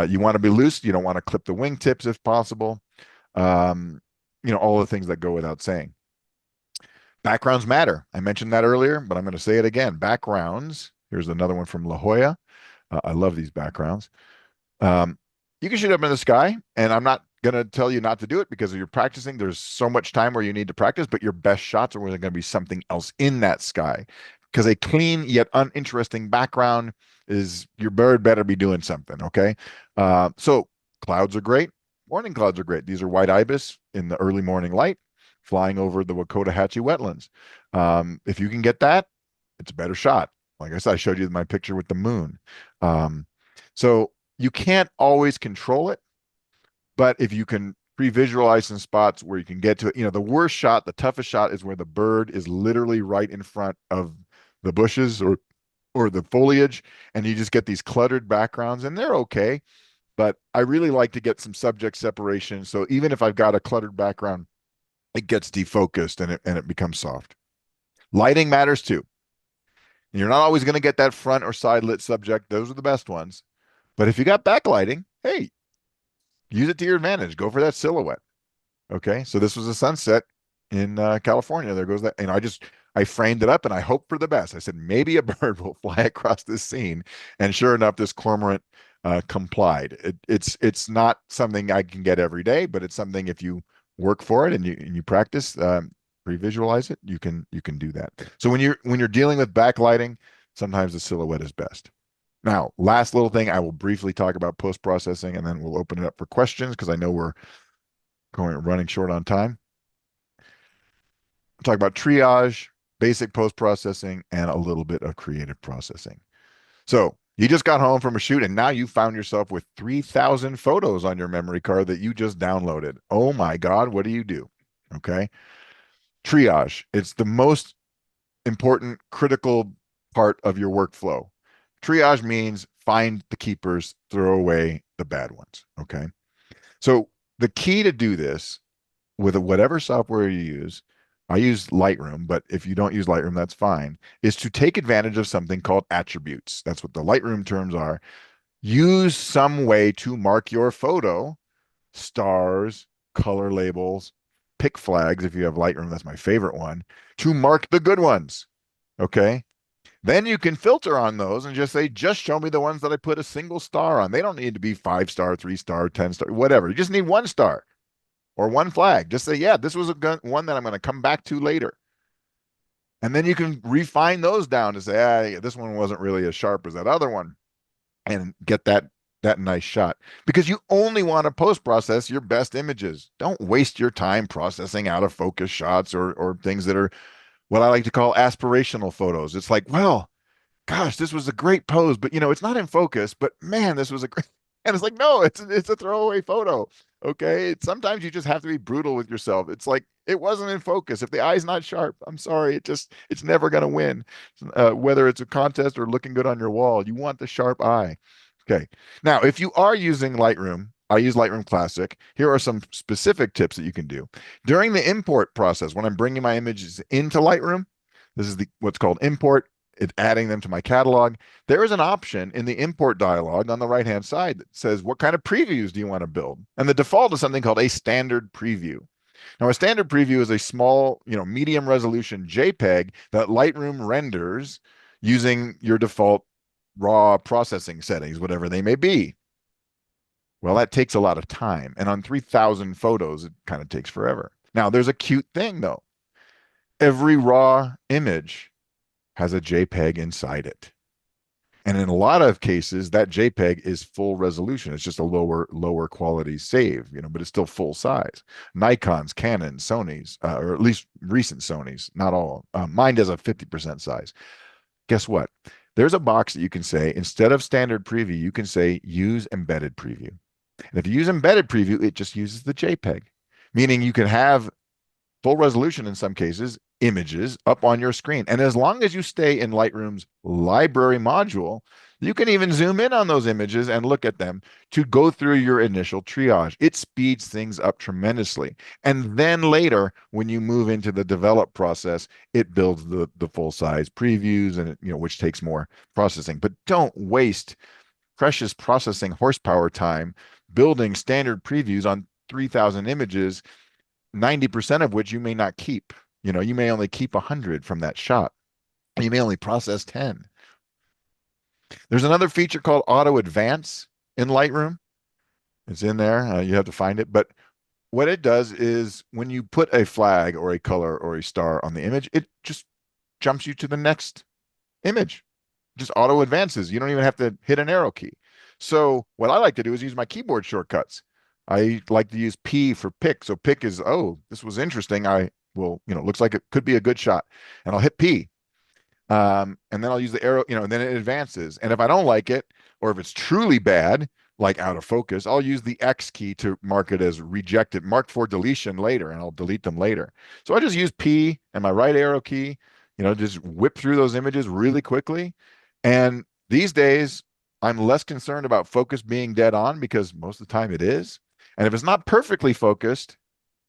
You want to be loose. You don't want to clip the wingtips if possible. Um, all the things that go without saying. Backgrounds matter. I mentioned that earlier, but I'm going to say it again. Backgrounds. Here's another one from La Jolla. I love these backgrounds. Um, you can shoot up in the sky, and I'm not going to tell you not to do it because you're practicing. There's so much time where you need to practice, but your best shots are going to be something else in that sky. Because a clean yet uninteresting background is your bird better be doing something. Okay. So clouds are great. Morning clouds are great. These are white ibis in the early morning light flying over the Wakota-Hatchie wetlands. If you can get that, it's a better shot. Like I said, I showed you my picture with the moon. So you can't always control it, but if you can pre-visualize some spots where you can get to it, the worst shot, the toughest shot is where the bird is literally right in front of the bushes or the foliage, and you just get these cluttered backgrounds, and they're okay. But I really like to get some subject separation. So even if I've got a cluttered background, it gets defocused and it becomes soft. Lighting matters too. You're not always going to get that front or side lit subject. Those are the best ones. But if you got backlighting, hey, use it to your advantage. Go for that silhouette. Okay. So this was a sunset in California. There goes that. I framed it up and I hoped for the best. I said, maybe a bird will fly across this scene. And sure enough, this cormorant complied. It's not something I can get every day, but it's something if you work for it and you practice, pre-visualize it, you can do that. So when you're dealing with backlighting, sometimes the silhouette is best. Now, last little thing, I will briefly talk about post-processing and then we'll open it up for questions because I know we're running short on time. We'll talk about triage, basic post-processing, and a little bit of creative processing. So you just got home from a shoot and now you found yourself with 3,000 photos on your memory card that you just downloaded. Oh my God, what do you do? Okay. Triage. It's the most important, critical part of your workflow. Triage means find the keepers, throw away the bad ones. Okay. So the key to do this with whatever software you use, I use Lightroom, but if you don't use Lightroom, that's fine, is to take advantage of something called attributes. That's what the Lightroom terms are. Use some way to mark your photo, stars, color labels, pick flags. If you have Lightroom, that's my favorite one, to mark the good ones. Okay. Then you can filter on those and just say, just show me the ones that I put a single star on. They don't need to be 5-star, 3-star, 10-star, whatever. You just need 1 star or one flag. Just say, yeah, this was one that I'm going to come back to later. And then you can refine those down to say, yeah, this one wasn't really as sharp as that other one and get that nice shot because you only want to post process your best images. Don't waste your time processing out of focus shots or things that are what I like to call aspirational photos. It's like, well, gosh, this was a great pose, but it's not in focus, but man, this was a great, and it's like, no, it's a throwaway photo. Okay. Sometimes you just have to be brutal with yourself. It's like, it wasn't in focus. If the eye's not sharp, I'm sorry. It's never going to win. Whether it's a contest or looking good on your wall, you want the sharp eye. Okay. Now, if you are using Lightroom, I use Lightroom Classic. Here are some specific tips that you can do. During the import process, when I'm bringing my images into Lightroom, this is what's called import. It's adding them to my catalog. There is an option in the import dialog on the right-hand side that says, what kind of previews do you want to build? And the default is something called a standard preview. Now, a standard preview is a small, medium resolution JPEG that Lightroom renders using your default raw processing settings, whatever they may be. Well, that takes a lot of time. And on 3,000 photos, it kind of takes forever. Now, there's a cute thing, though. Every raw image has a JPEG inside it. And in a lot of cases, that JPEG is full resolution. It's just a lower quality save, but it's still full size. Nikon's, Canon's, Sony's, or at least recent Sony's, not all. Mine does a 50% size. Guess what? There's a box that you can say, instead of standard preview, you can say use embedded preview. And if you use embedded preview, it just uses the JPEG, meaning you can have full resolution in some cases, images up on your screen. And as long as you stay in Lightroom's library module, you can even zoom in on those images and look at them to go through your initial triage. It speeds things up tremendously. And then later, when you move into the develop process, it builds the full size previews and which takes more processing. But don't waste precious processing horsepower time building standard previews on 3,000 images, 90% of which you may not keep. You may only keep 100 from that shot. You may only process 10. There's another feature called Auto Advance in Lightroom. It's in there. You have to find it. But what it does is when you put a flag or a color or a star on the image, it just jumps you to the next image. Just auto advances. You don't even have to hit an arrow key. So what I like to do is use my keyboard shortcuts. I like to use P for pick. So pick is, oh, this was interesting. I will, looks like it could be a good shot. And I'll hit P. And then I'll use the arrow, and then it advances. And if I don't like it, or if it's truly bad, like out of focus, I'll use the X key to mark it as rejected, marked for deletion later, and I'll delete them later. So I just use P and my right arrow key, just whip through those images really quickly. And these days, I'm less concerned about focus being dead on because most of the time it is. And if it's not perfectly focused,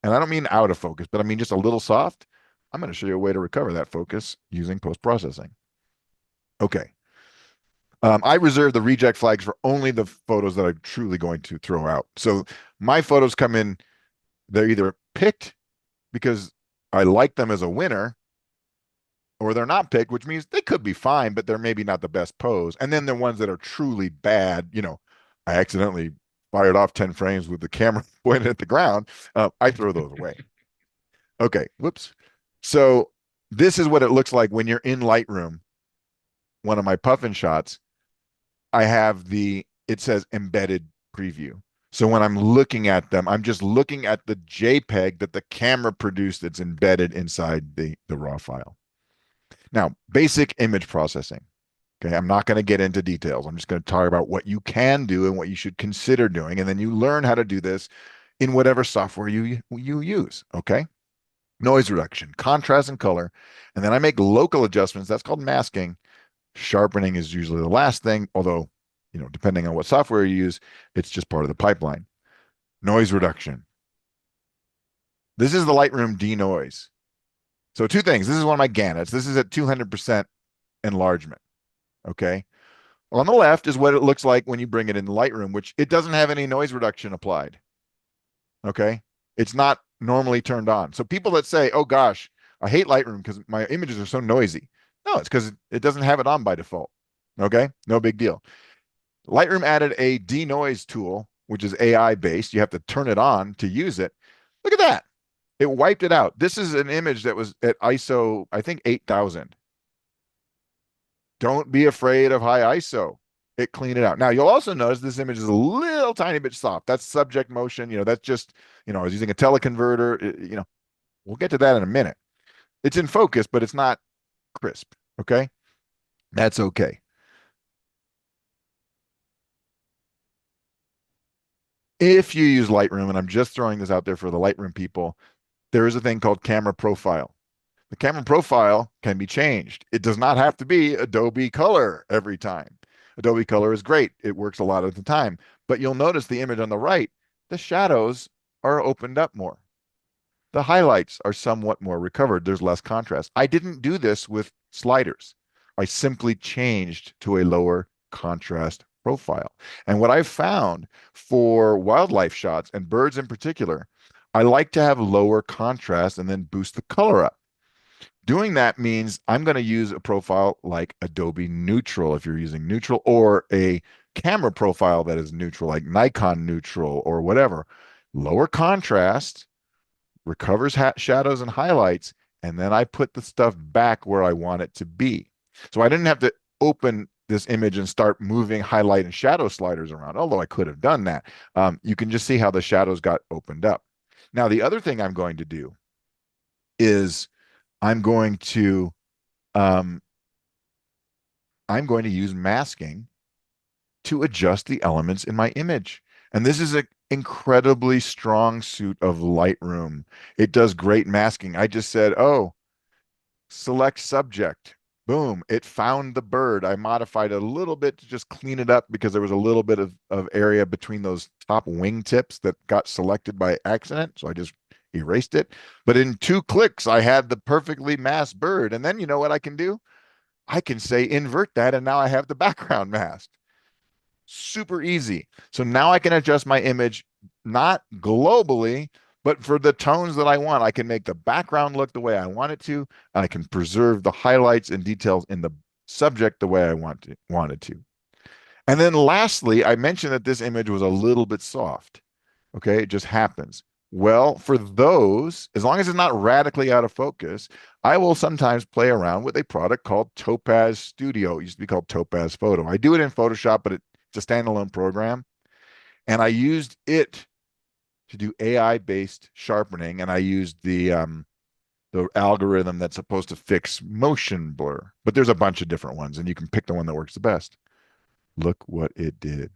and I don't mean out of focus, but I mean just a little soft, I'm going to show you a way to recover that focus using post-processing. Okay. I reserve the reject flags for only the photos that I'm truly going to throw out. So my photos come in, they're either picked because I like them as a winner, or they're not picked, which means they could be fine, but they're maybe not the best pose. And then the ones that are truly bad, I accidentally fired off 10 frames with the camera pointed at the ground. I throw those away. Okay, whoops. So this is what it looks like when you're in Lightroom. One of my puffin shots, it says embedded preview. So when I'm looking at them, I'm just looking at the JPEG that the camera produced that's embedded inside the raw file. Now, basic image processing. Okay, I'm not going to get into details. I'm just going to talk about what you can do and what you should consider doing. And then you learn how to do this in whatever software you use. Okay. Noise reduction, contrast, and color. And then I make local adjustments. That's called masking. Sharpening is usually the last thing, although, depending on what software you use, it's just part of the pipeline. Noise reduction. This is the Lightroom denoise. So two things. This is one of my Ganets. This is at 200% enlargement. Okay. On the left is what it looks like when you bring it in Lightroom, which it doesn't have any noise reduction applied. Okay. It's not normally turned on. So people that say, oh gosh, I hate Lightroom because my images are so noisy. No, it's because it doesn't have it on by default. Okay. No big deal. Lightroom added a denoise tool, which is AI based. You have to turn it on to use it. Look at that. It wiped it out. This is an image that was at ISO, I think 8,000. Don't be afraid of high ISO. It cleaned it out. Now you'll also notice this image is a little tiny bit soft. That's subject motion. That's just, I was using a teleconverter. We'll get to that in a minute. It's in focus, but it's not crisp. Okay. That's okay. If you use Lightroom, and I'm just throwing this out there for the Lightroom people, there is a thing called camera profile. The camera profile can be changed. It does not have to be Adobe Color every time. Adobe Color is great. It works a lot of the time. But you'll notice the image on the right, the shadows are opened up more. The highlights are somewhat more recovered. There's less contrast. I didn't do this with sliders. I simply changed to a lower contrast profile. And what I've found for wildlife shots and birds in particular, I like to have lower contrast and then boost the color up. Doing that means I'm going to use a profile like Adobe Neutral if you're using Neutral, or a camera profile that is neutral, like Nikon Neutral or whatever. Lower contrast, recovers shadows and highlights, and then I put the stuff back where I want it to be. So I didn't have to open this image and start moving highlight and shadow sliders around, although I could have done that. You can just see how the shadows got opened up. Now, the other thing I'm going to do is I'm going to um, I'm going to use masking to adjust the elements in my image. And this is an incredibly strong suit of Lightroom. It does great masking. I just said, oh, select subject. Boom, it found the bird. I modified it a little bit to just clean it up because there was a little bit of area between those top wing tips that got selected by accident. So I just erased it. But in 2 clicks, I had the perfectly masked bird. And then you know what I can do? I can say invert that, and now I have the background masked. Super easy. So now I can adjust my image not globally, but for the tones that I want. I can make the background look the way I want it to. I can preserve the highlights and details in the subject the way I wanted to. And then lastly, I mentioned that this image was a little bit soft. Okay, it just happens. Well, for those, as long as it's not radically out of focus, I will sometimes play around with a product called Topaz Studio. It used to be called Topaz Photo. I do it in Photoshop, but it's a standalone program. And I used it to do AI-based sharpening, and I used the algorithm that's supposed to fix motion blur. But there's a bunch of different ones, and you can pick the one that works the best. Look what it did.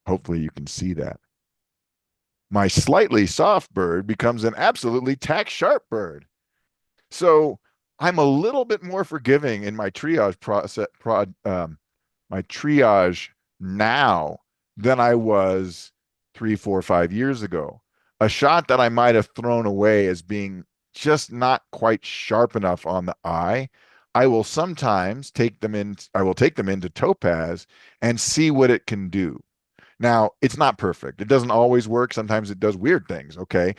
Hopefully you can see that. My slightly soft bird becomes an absolutely tack sharp bird. So I'm a little bit more forgiving in my triage process, my triage now than I was 3, 4, 5 years ago. A shot that I might have thrown away as being just not quite sharp enough on the eye. I will sometimes I will take them into Topaz and see what it can do. Now, it's not perfect. It doesn't always work. Sometimes it does weird things, okay?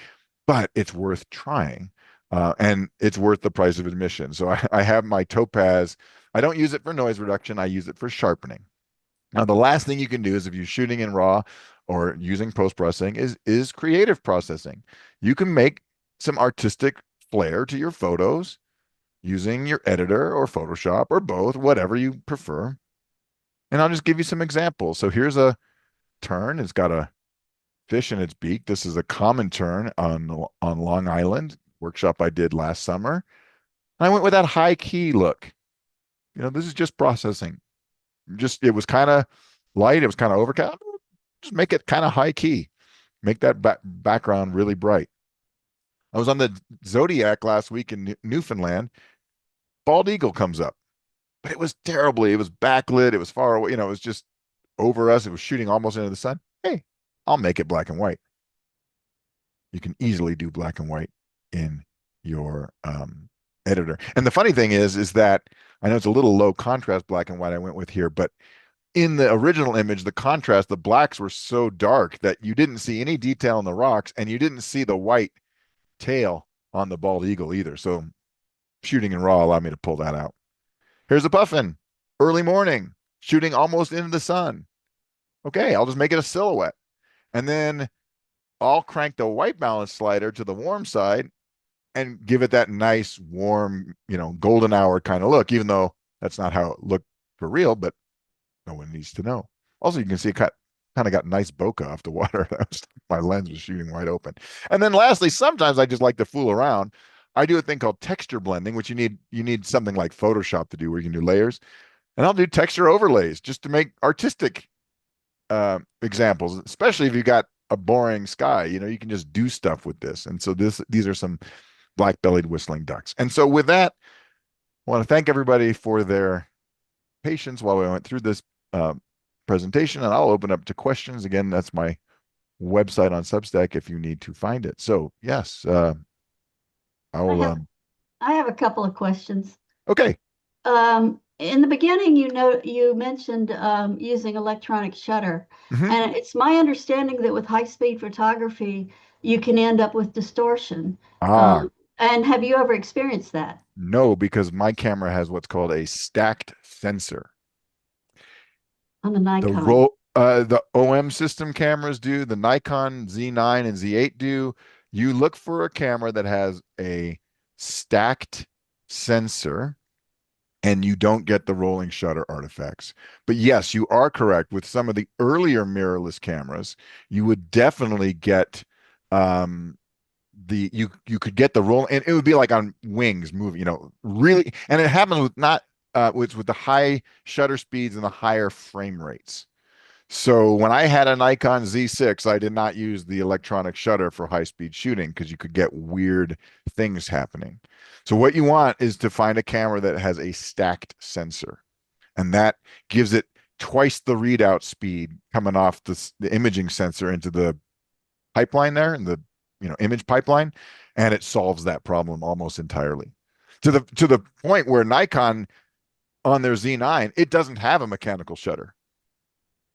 But it's worth trying. And it's worth the price of admission. So I have my Topaz. I don't use it for noise reduction. I use it for sharpening. Now, the last thing you can do is if you're shooting in RAW or using post-processing is creative processing. You can make some artistic flair to your photos using your editor or Photoshop or both, whatever you prefer. And I'll just give you some examples. So here's a tern. It's got a fish in its beak. This is a common tern on Long Island workshop I did last summer. And I went with that high key look. This is just processing. Just it was kind of light. It was kind of overcast. Just make it kind of high key. Make that background really bright. I was on the Zodiac last week in Newfoundland. Bald eagle comes up, but it was terribly. It was backlit. It was far away. It was just over us. It was shooting almost into the sun. Hey, I'll make it black and white. You can easily do black and white in your editor. And the funny thing is that I know it's a little low contrast black and white I went with here, but in the original image, the contrast, the blacks were so dark that you didn't see any detail in the rocks and you didn't see the white tail on the bald eagle either. So shooting in RAW allowed me to pull that out. Here's a puffin, early morning, shooting almost into the sun. Okay, I'll just make it a silhouette. And then I'll crank the white balance slider to the warm side and give it that nice, warm, golden hour kind of look, even though that's not how it looked for real, but no one needs to know. Also, you can see it kind of got nice bokeh off the water. My lens was shooting wide open. And then lastly, sometimes I just like to fool around. I do a thing called texture blending, which you need something like Photoshop to do where you can do layers. And I'll do texture overlays just to make artistic examples, especially if you got a boring sky. You can just do stuff with this. And so these are some black-bellied whistling ducks. And so with that, I want to thank everybody for their patience while we went through this presentation, and I'll open up to questions. Again, that's my website on Substack if you need to find it. So yes, I I will. have I have a couple of questions. Okay. In the beginning, you mentioned using electronic shutter, Mhm. and it's my understanding that with high-speed photography, you can end up with distortion. Ah, And have you ever experienced that no, because my camera has what's called a stacked sensor. on the The Nikon? roll, the OM system cameras do, the Nikon Z9 and Z8 do. You look for a camera that has a stacked sensor, and you don't get the rolling shutter artifacts. But yes, you are correct. With some of the earlier mirrorless cameras, you would definitely get um you could get the roll, and it would be like on wings moving, really. And it happens with not with the high shutter speeds and the higher frame rates. So when I had a Nikon Z6, I did not use the electronic shutter for high speed shooting because you could get weird things happening. So what you want is to find a camera that has a stacked sensor, and that gives it twice the readout speed coming off the imaging sensor into the pipeline there, and the image pipeline, and it solves that problem almost entirely. To the point where Nikon on their Z9, it doesn't have a mechanical shutter.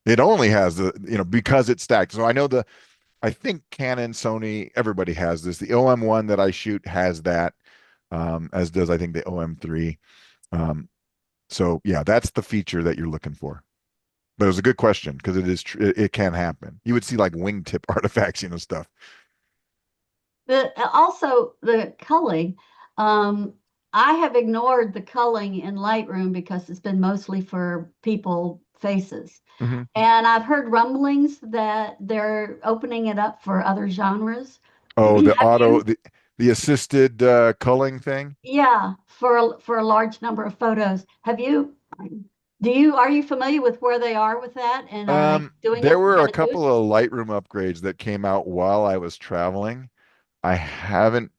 It only has because it's stacked. So I think Canon, Sony, everybody has this. The OM1 that I shoot has that, as does I think the OM3. So yeah, that's the feature that you're looking for. But it was a good question because it can happen. You would see like wingtip artifacts, stuff. Also the culling. I have ignored the culling in Lightroom because it's been mostly for people faces. Mm-hmm. And I've heard rumblings that they're opening it up for other genres. Oh, the Have auto, you? the assisted culling thing. Yeah, for a large number of photos. Have you? Are you familiar with where they are with that? And are they doing There it? were a Gonna do couple it? of Lightroom upgrades that came out while I was traveling. I haven't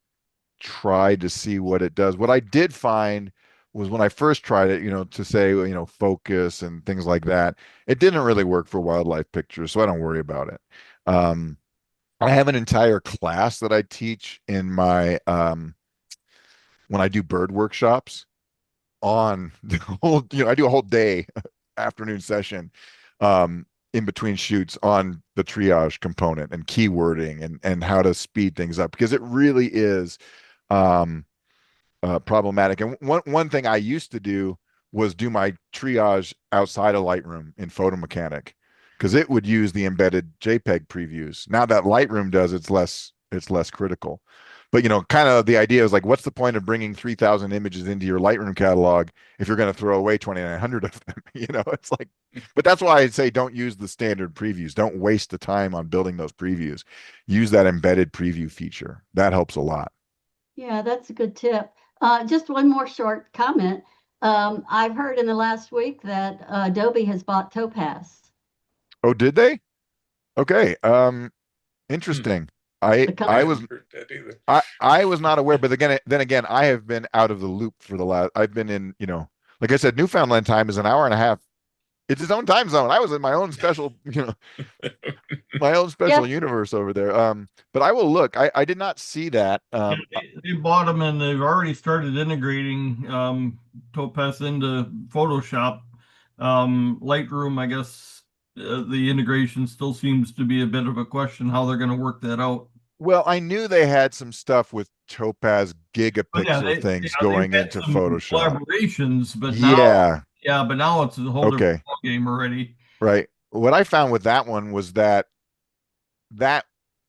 tried to see what it does. What I did find was when I first tried it, to say, focus and things like that, it didn't really work for wildlife pictures, so I don't worry about it. Um, I have an entire class that I teach in my when I do bird workshops on the whole, I do a whole day afternoon session in between shoots on the triage component and keywording and how to speed things up because it really is um, problematic. And one thing I used to do was do my triage outside of Lightroom in Photo Mechanic because it would use the embedded JPEG previews. Now that Lightroom does, it's less critical. But kind of the idea is like, what's the point of bringing 3,000 images into your Lightroom catalog if you're going to throw away 2,900 of them? It's like, but that's why I say don't use the standard previews. Don't waste the time on building those previews. Use that embedded preview feature. That helps a lot. Yeah, that's a good tip. Just one more short comment. I've heard in the last week that Adobe has bought Topaz. Oh, did they? Okay. Hmm. Interesting. The I I company. was hadn't heard that either. I was not aware, but then again, I have been out of the loop for the last. I've been in, like I said, Newfoundland time is an hour and a half. It's its own time zone. I was in my own special, my own special Yep. universe over there. But I will look. I did not see that. Yeah, they bought them and they've already started integrating Topaz into Photoshop. Lightroom, I guess the integration still seems to be a bit of a question how they're going to work that out. Well, I knew they had some stuff with Topaz But yeah, gigapixel things they've going had into some Photoshop. collaborations, but Yeah. now it's a whole different Okay. game already. Right. What I found with that one was that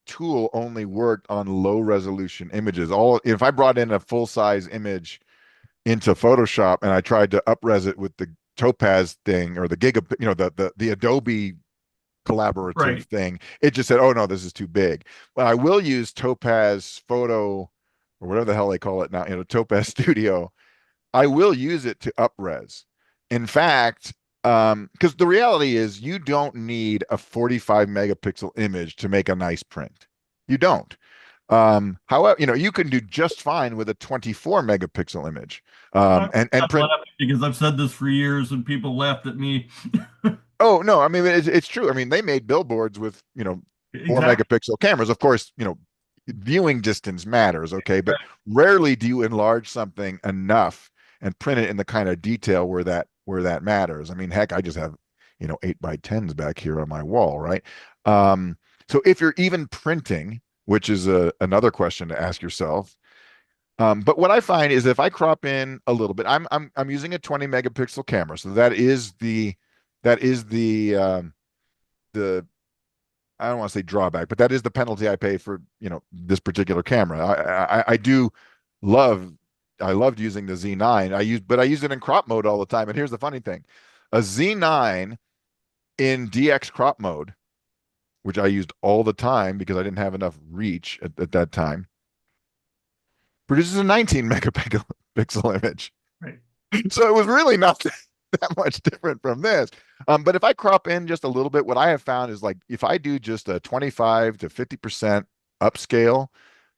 tool only worked on low resolution images. All if I brought in a full size image into Photoshop and I tried to upres it with the Topaz thing or the Giga, the Adobe collaborative Right. thing, it just said, "Oh no, this is too big." But I will use Topaz Photo or whatever the hell they call it now, Topaz Studio. I will use it to upres. In fact, because the reality is you don't need a 45 megapixel image to make a nice print. You don't. However, you can do just fine with a 24 megapixel image. I'm And print. laughing because I've said this for years and people laughed at me. Oh no, I mean it's true. I mean they made billboards with 4 Exactly. megapixel cameras. Of course, viewing distance matters, okay, but rarely do you enlarge something enough and print it in the kind of detail where that matters. I mean, heck, I just have 8x10s back here on my wall, right? Um, so if you're even printing, which is another question to ask yourself. But what I find is if I crop in a little bit, I'm using a 20 megapixel camera, so that is the I don't want to say drawback, but that is the penalty I pay for this particular camera. I do love I loved using the Z9. I use it in crop mode all the time. And here's the funny thing. A Z9 in DX crop mode, which I used all the time because I didn't have enough reach at that time, produces a 19 megapixel image. Right. So it was really not that much different from this. But if I crop in just a little bit, what I have found is like if I do just a 25 to 50% upscale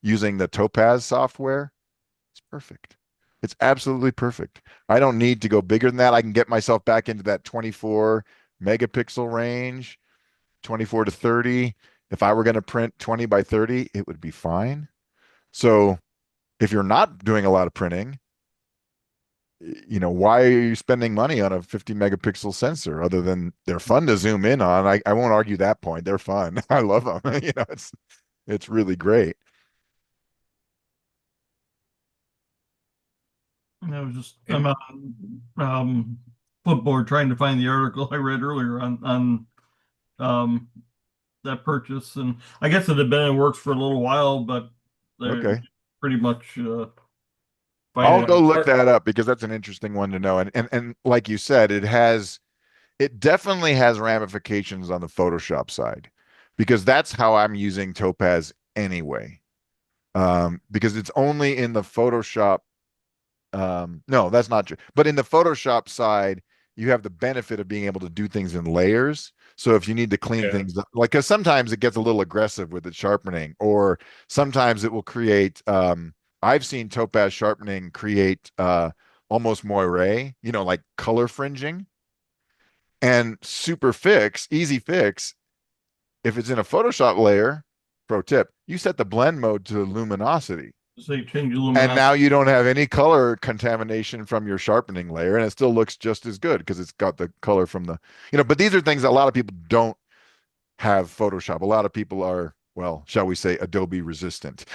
using the Topaz software, it's perfect. It's absolutely perfect. I don't need to go bigger than that. I can get myself back into that 24 megapixel range, 24 to 30. If I were going to print 20 by 30, it would be fine. So if you're not doing a lot of printing, why are you spending money on a 50 megapixel sensor other than they're fun to zoom in on? I won't argue that point. They're fun. I love them. It's really great. And I was just I'm on Flipboard trying to find the article I read earlier on um that purchase, and I guess it had been in works for a little while, but they're Okay. pretty much I'll finding go out. look that up because that's an interesting one to know. And like you said, it definitely has ramifications on the Photoshop side because that's how I'm using Topaz anyway. Because it's only in the Photoshop. No, that's not true. But in the Photoshop side, you have the benefit of being able to do things in layers. So if you need to clean Yeah. things up, like, because sometimes it gets a little aggressive with the sharpening, or sometimes it will create, I've seen Topaz sharpening create almost moire, like color fringing. And easy fix, if it's in a Photoshop layer, pro tip, you set the blend mode to luminosity. Say change And luminosity. now you don't have any color contamination from your sharpening layer, and it still looks just as good because it's got the color from but these are things that a lot of people don't have Photoshop. A lot of people are, well, shall we say, Adobe resistant.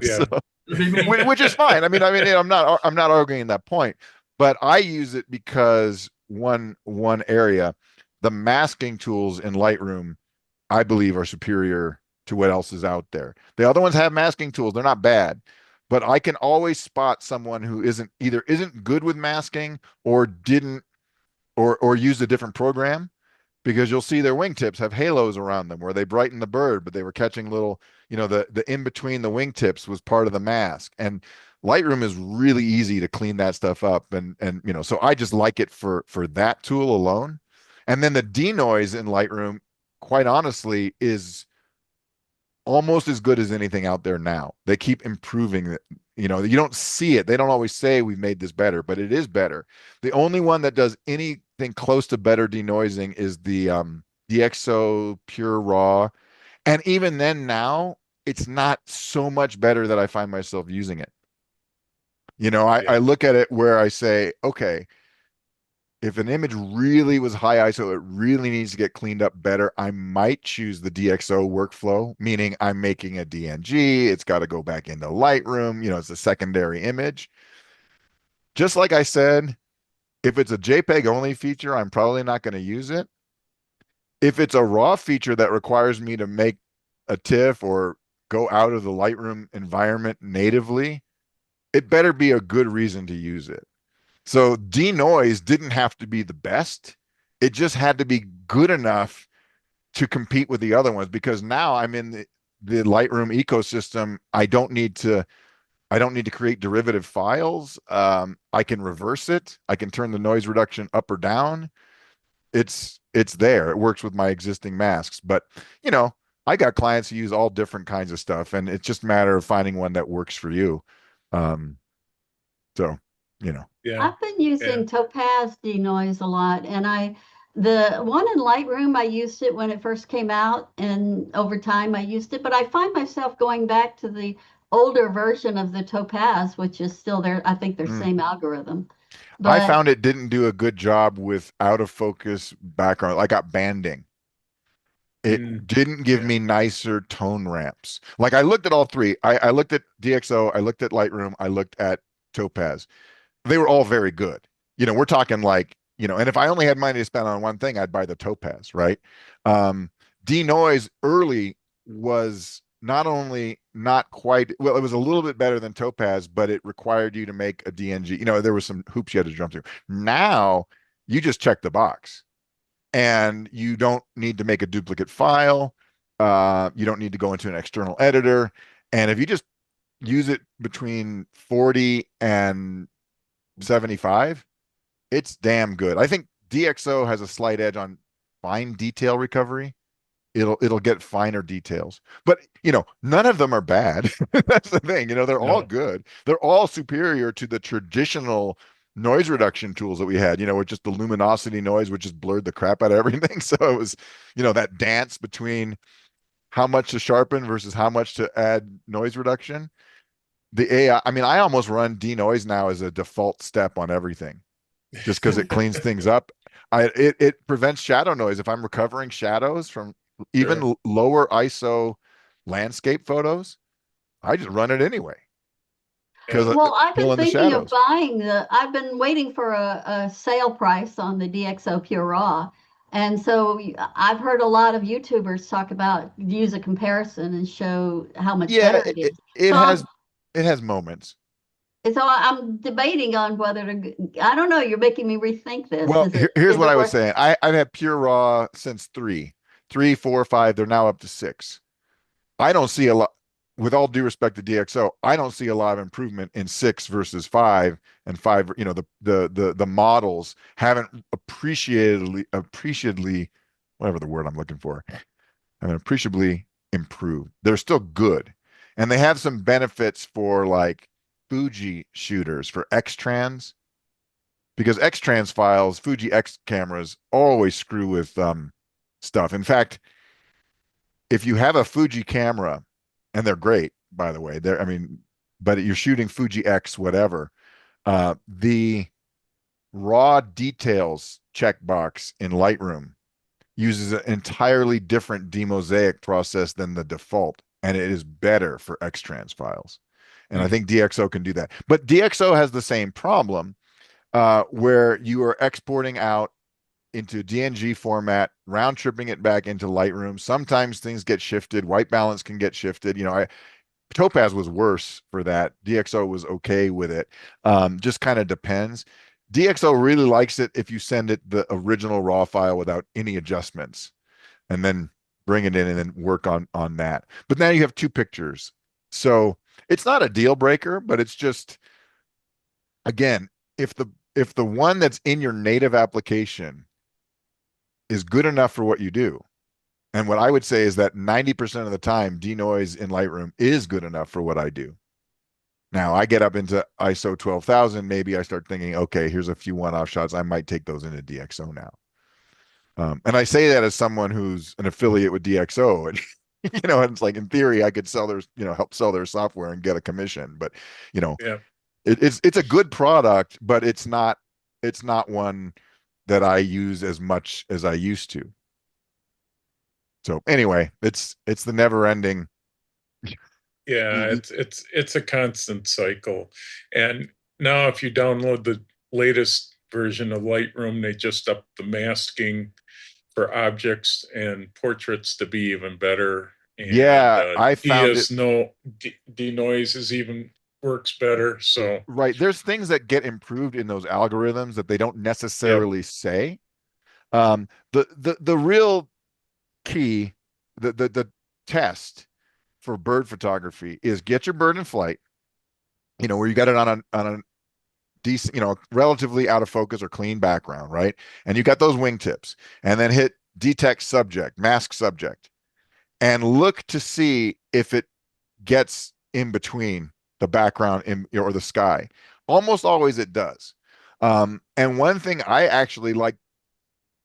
So, Yeah. which is fine. I'm not arguing that point, but I use it because one area, the masking tools in Lightroom, I believe are superior to what else is out there. The other ones have masking tools. They're not bad, but I can always spot someone who isn't good with masking or didn't or used a different program because you'll see their wingtips have halos around them where they brighten the bird, but they were catching little, the in between the wingtips was part of the mask. And Lightroom is really easy to clean that stuff up. And so I just like it for that tool alone. And then the denoise in Lightroom, quite honestly, is almost as good as anything out there now. They keep improving it. You don't see it. They don't always say we've made this better, but it is better. The only one that does anything close to better denoising is the DxO Pure Raw. And even then now, it's not so much better that I find myself using it. I Yeah. look at it where I say, okay, if an image really was high ISO, it really needs to get cleaned up better, I might choose the DxO workflow, meaning I'm making a DNG. It's got to go back into Lightroom. It's a secondary image. Just like I said, if it's a JPEG only feature, I'm probably not going to use it. If it's a raw feature that requires me to make a TIFF or go out of the Lightroom environment natively, it better be a good reason to use it. So denoise didn't have to be the best. It just had to be good enough to compete with the other ones because now I'm in the Lightroom ecosystem. I don't need to create derivative files. I can reverse it. I can turn the noise reduction up or down. It's there. It works with my existing masks. But I got clients who use all different kinds of stuff, and it's just a matter of finding one that works for you. Um, so, Yeah. I've been using Topaz denoise a lot, and the one in Lightroom, I used it when it first came out, and over time I used it, but I find myself going back to the older version of the Topaz, which is still there. I think they're Mm. same algorithm, I but found it didn't do a good job with out of focus background. I got banding. It didn't give Yeah. me nicer tone ramps. Like I looked at all three. I looked at DxO, I looked at Lightroom, I looked at Topaz. They were all very good. We're talking like, and if I only had money to spend on one thing, I'd buy the Topaz, right? Denoise early was not only not quite well, it was a little bit better than Topaz, but it required you to make a DNG. There was some hoops you had to jump through. Now you just check the box and you don't need to make a duplicate file. You don't need to go into an external editor. And if you just use it between 40 and 75, it's damn good. I think DxO has a slight edge on fine detail recovery. It'll get finer details, but none of them are bad. That's the thing. They're all No. good. They're all superior to the traditional noise reduction tools that we had, with just the luminosity noise, which just blurred the crap out of everything. So it was, that dance between how much to sharpen versus how much to add noise reduction. The AI, I mean, I almost run denoise now as a default step on everything just because it cleans things up. It prevents shadow noise. If I'm recovering shadows from even Sure. lower ISO landscape photos, I just run it anyway because Yeah. Well, I've been fill in the thinking of shadows. I've been waiting for a sale price on the DxO Pure Raw. And so I've heard a lot of YouTubers talk about use a comparison and show how much Yeah, better it it, is. it So has I'm it has moments. I'm debating on whether to, I don't know, you're making me rethink this. Well, here's Is what it I was worth saying. I've had pure raw since three, 4, 5. They're now up to 6. I don't see a lot, with all due respect to DxO, I don't see a lot of improvement in 6 versus 5, and 5, the models haven't appreciably, whatever the word I'm looking for, haven't appreciably improved. They're still good. And they have some benefits for like Fuji shooters for X-Trans, because X-Trans files, Fuji X cameras always screw with stuff. In fact, if you have a Fuji camera, and they're great, by the way, I mean, but you're shooting Fuji X, whatever, the raw details checkbox in Lightroom uses an entirely different demosaic process than the default, and it is better for X-Trans files. And I Hmm. think DxO can do that. But DxO has the same problem where you are exporting out into DNG format, round tripping it back into Lightroom. Sometimes things get shifted. White balance can get shifted. Topaz was worse for that. DxO was okay with it. Just kind of depends. DxO really likes it if you send it the original raw file without any adjustments, and then bring it in and then work on that. But now you have 2 pictures, so it's not a deal breaker, but it's just, again, if the one that's in your native application is good enough for what you do. And what I would say is that 90% of the time, denoise in Lightroom is good enough for what I do. Now I get up into ISO 12,000. Maybe I start thinking, okay, here's a few one-off shots. I might take those into DxO now. And I say that as someone who's an affiliate with DxO. And, it's like, in theory, I could sell their, help sell their software and get a commission. But, you know, Yeah. it's a good product, but it's not one that I use as much as I used to. So anyway, it's the never ending. Yeah, it's a constant cycle. And now if you download the latest version of Lightroom, they just up the masking for objects and portraits to be even better. And Yeah, I found it. DS no denoise is even works better. So Right. There's things that get improved in those algorithms that they don't yep, necessarily say. The real key, the test for bird photography is get your bird in flight, where you got it on a decent, relatively out of focus or clean background, right? And you got those wingtips, and then hit detect subject, mask subject, and look to see if it gets in between the background or the sky. Almost always it does. And one thing I actually like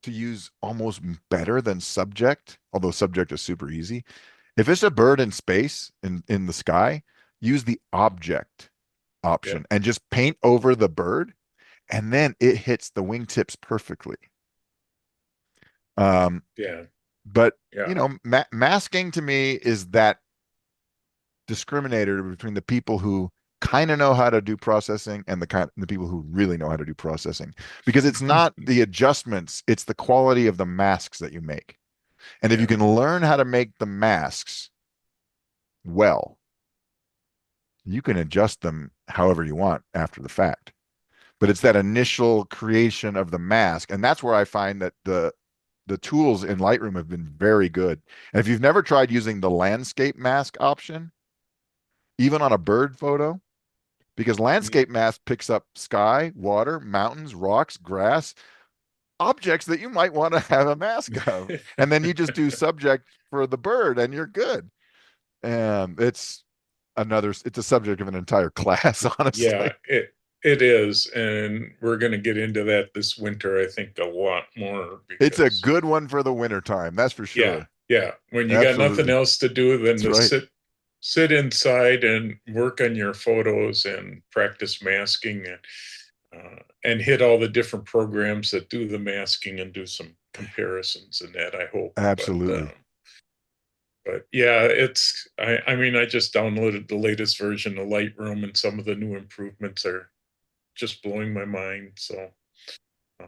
to use almost better than subject, although subject is super easy. If it's a bird in space in the sky, use the object yep, option and just paint over the bird, and then it hits the wingtips perfectly. Um, yeah, but yeah, masking to me is that discriminator between the people who kind of know how to do processing and the people who really know how to do processing, because it's not the adjustments, it's the quality of the masks that you make. And if you yeah, can learn how to make the masks well, you can adjust them however you want after the fact. But it's that initial creation of the mask, and that's where I find that the tools in Lightroom have been very good. And if you've never tried using the landscape mask option, even on a bird photo, because Mm. landscape mask picks up sky, water, mountains, rocks, grass, objects that you might want to have a mask of. And then you just do subject for the bird and you're good. And it's a subject of an entire class, Yeah, honestly. it is, and we're going to get into that this winter, I think, a lot more It's a because good one for the winter time, that's for yeah, sure. yeah, when you got nothing Absolutely. else to do than That's to right. sit inside and work on your photos and practice masking and hit all the different programs that do the masking and do some comparisons and that, I hope. Absolutely. But yeah, I mean, I just downloaded the latest version of Lightroom, and some of the new improvements are just blowing my mind. So uh,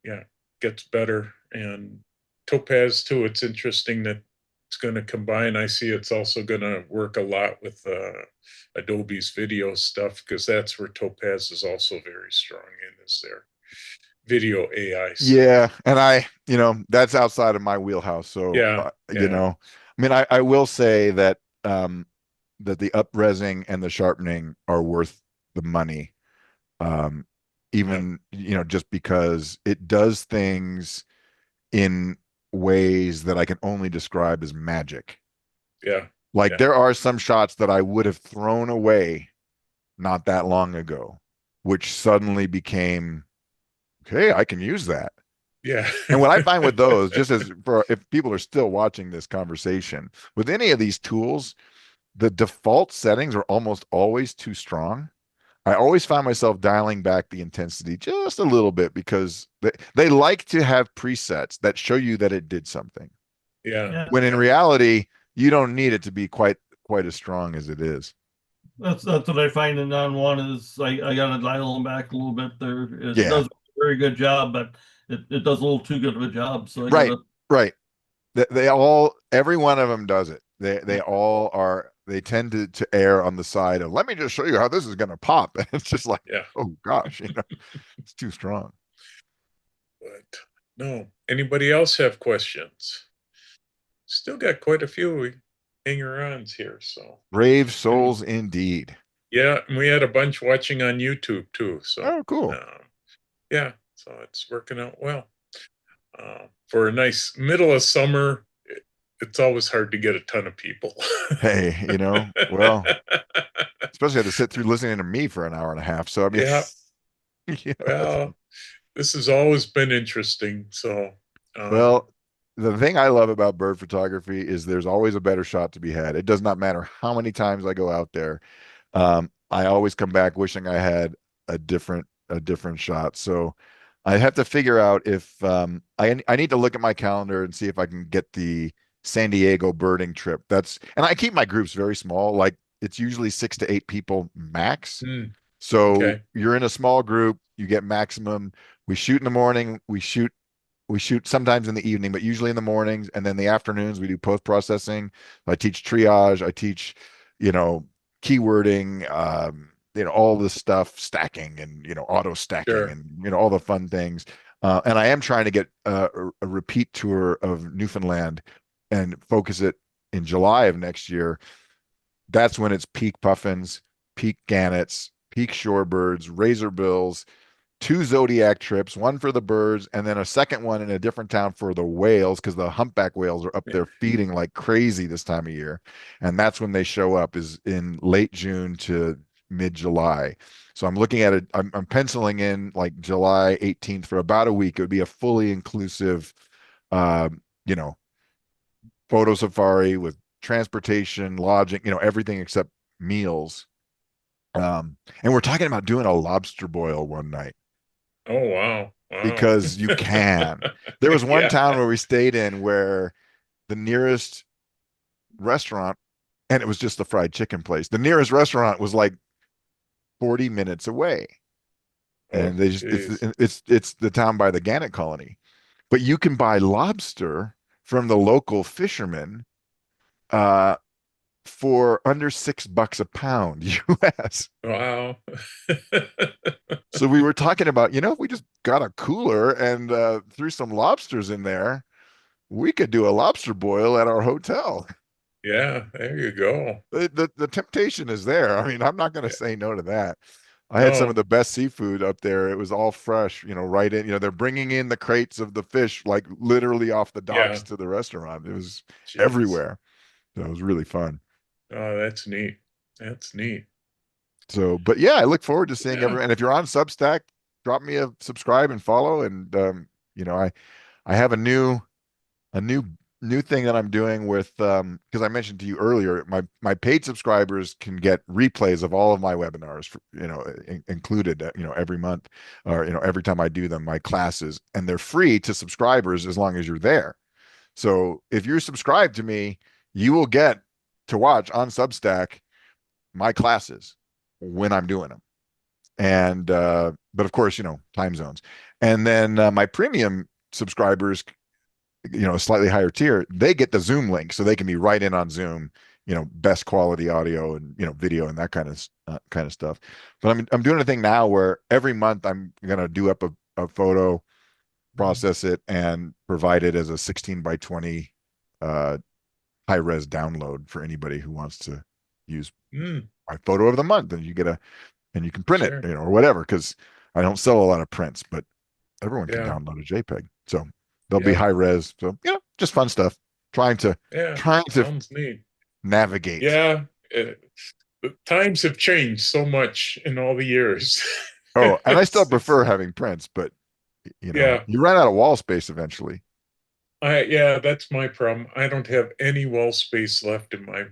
yeah, gets better. And Topaz too. It's interesting that it's going to combine. I see it's also going to work a lot with Adobe's video stuff, because that's where Topaz is also very strong in, is their video AI Yeah, stuff. and that's outside of my wheelhouse. So, Yeah, yeah, I mean, I will say that that the upresing and the sharpening are worth the money. Um, yeah, even, just because it does things in ways that I can only describe as magic. yeah, Like yeah, there are some shots that I would have thrown away not that long ago, which suddenly became, okay, I can use that. yeah, And what I find with those, just as for if people are still watching this conversation, with any of these tools, the default settings are almost always too strong. I always find myself dialing back the intensity just a little bit because they like to have presets that show you that it did something. yeah, Yeah, When in yeah, reality, you don't need it to be quite as strong as it is. that's what I find in on one is I gotta dial them back a little bit there. It Yeah. does a very good job, but it does a little too good of a job. So I Right. gotta Right. Every one of them does it. They all are, they tend to err on the side of, let me just show you how this is going to pop. And it's just like, yeah. oh gosh, it's too strong. But no, anybody else have questions? Still got quite a few hanger-ons here, so Brave and souls indeed. yeah, and we had a bunch watching on YouTube too. So Oh, cool. yeah, so it's working out well. For a nice middle of summer, it's always hard to get a ton of people. Hey, well, especially had to sit through listening to me for an hour and a half. So, I mean, Yeah, it's, well, this has always been interesting. So um, well, the thing I love about bird photography is there's always a better shot to be had. It does not matter how many times I go out there. I always come back wishing I had a different shot. So I have to figure out if I need to look at my calendar and see if I can get the San Diego birding trip. And I keep my groups very small, like it's usually 6 to 8 people max. hmm, So okay, you're in a small group, you get maximum. We shoot in the morning, we shoot sometimes in the evening, but usually in the mornings. And then the afternoons, we do post processing. I teach triage. I teach, you know, keywording, all this stuff, stacking and, auto stacking sure, and, all the fun things. And I am trying to get a repeat tour of Newfoundland and focus it in July of next year. That's when it's peak puffins, peak gannets, peak shorebirds, razorbills, two zodiac trips, one for the birds, and then a second one in a different town for the whales, because the humpback whales are up yeah, there feeding like crazy this time of year. And that's when they show up, is in late June to mid-July. So I'm looking at it, I'm penciling in like July 18th for about a week. It would be a fully inclusive um, you know, photo safari with transportation, lodging, everything except meals. And we're talking about doing a lobster boil one night oh wow, wow, because you can. There was one yeah, town where we stayed in where the nearest restaurant, and it was just the fried chicken place. The nearest restaurant was like 40 minutes away. oh And they just geez, it's the town by the Gannet colony. But you can buy lobster from the local fishermen uh for under $6 a pound US. Wow. So we were talking about, if we just got a cooler and threw some lobsters in there, we could do a lobster boil at our hotel. Yeah, there you go. The temptation is there. I mean, I'm not going to say no to that. I had some of No, the best seafood up there. It was all fresh, right in, they're bringing in the crates of the fish, like literally off the docks yeah, to the restaurant. It was jeez. everywhere. So it was really fun. Oh, that's neat. That's neat. So, but yeah, I look forward to seeing Yeah. everyone. And if you're on Substack, drop me a subscribe and follow. And I have a new thing that I'm doing with because I mentioned to you earlier, my paid subscribers can get replays of all of my webinars, included, every month, or every time I do them, my classes, and they're free to subscribers as long as you're there. So if you're subscribed to me, you will get to watch on Substack my classes when I'm doing them. And but of course, time zones. And then my premium subscribers, a slightly higher tier, they get the Zoom link so they can be right in on Zoom, best quality audio and video and that kind of stuff. But I'm doing a thing now where every month I'm gonna do up a photo, process it, and provide it as a 16 by 20 uh, high res download for anybody who wants to use Mm, my photo of the month, and you can print it, sure. or whatever, because I don't sell a lot of prints, but everyone can Yeah. download a JPEG. So they'll be Yeah. high res. So, just fun stuff. Trying to Yeah. trying to Sounds neat. navigate. Yeah. The times have changed so much in all the years. Oh, and I still It's prefer having prints, but yeah. you run out of wall space eventually. Yeah, that's my problem. I don't have any wall space left in my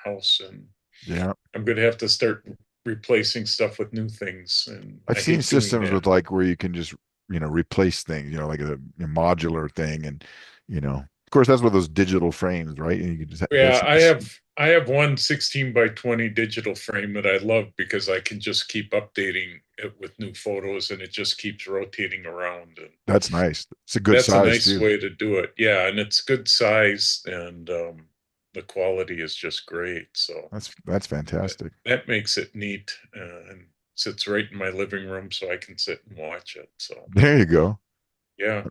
house, and Yeah. I'm going to have to start replacing stuff with new things, and I've I seen hate doing systems that. with like where you can just, replace things, like a modular thing. And, of course, that's with those digital frames, right? And you can just, Yeah, that's, I have one 16 by 20 digital frame that I love because I can just keep updating it with new photos and it just keeps rotating around, and that's nice. It's a good that's a size nice too. way to do it. Yeah, and it's good size, and the quality is just great. So That's fantastic. that makes it neat, and sits right in my living room so I can sit and watch it. So There you go. yeah,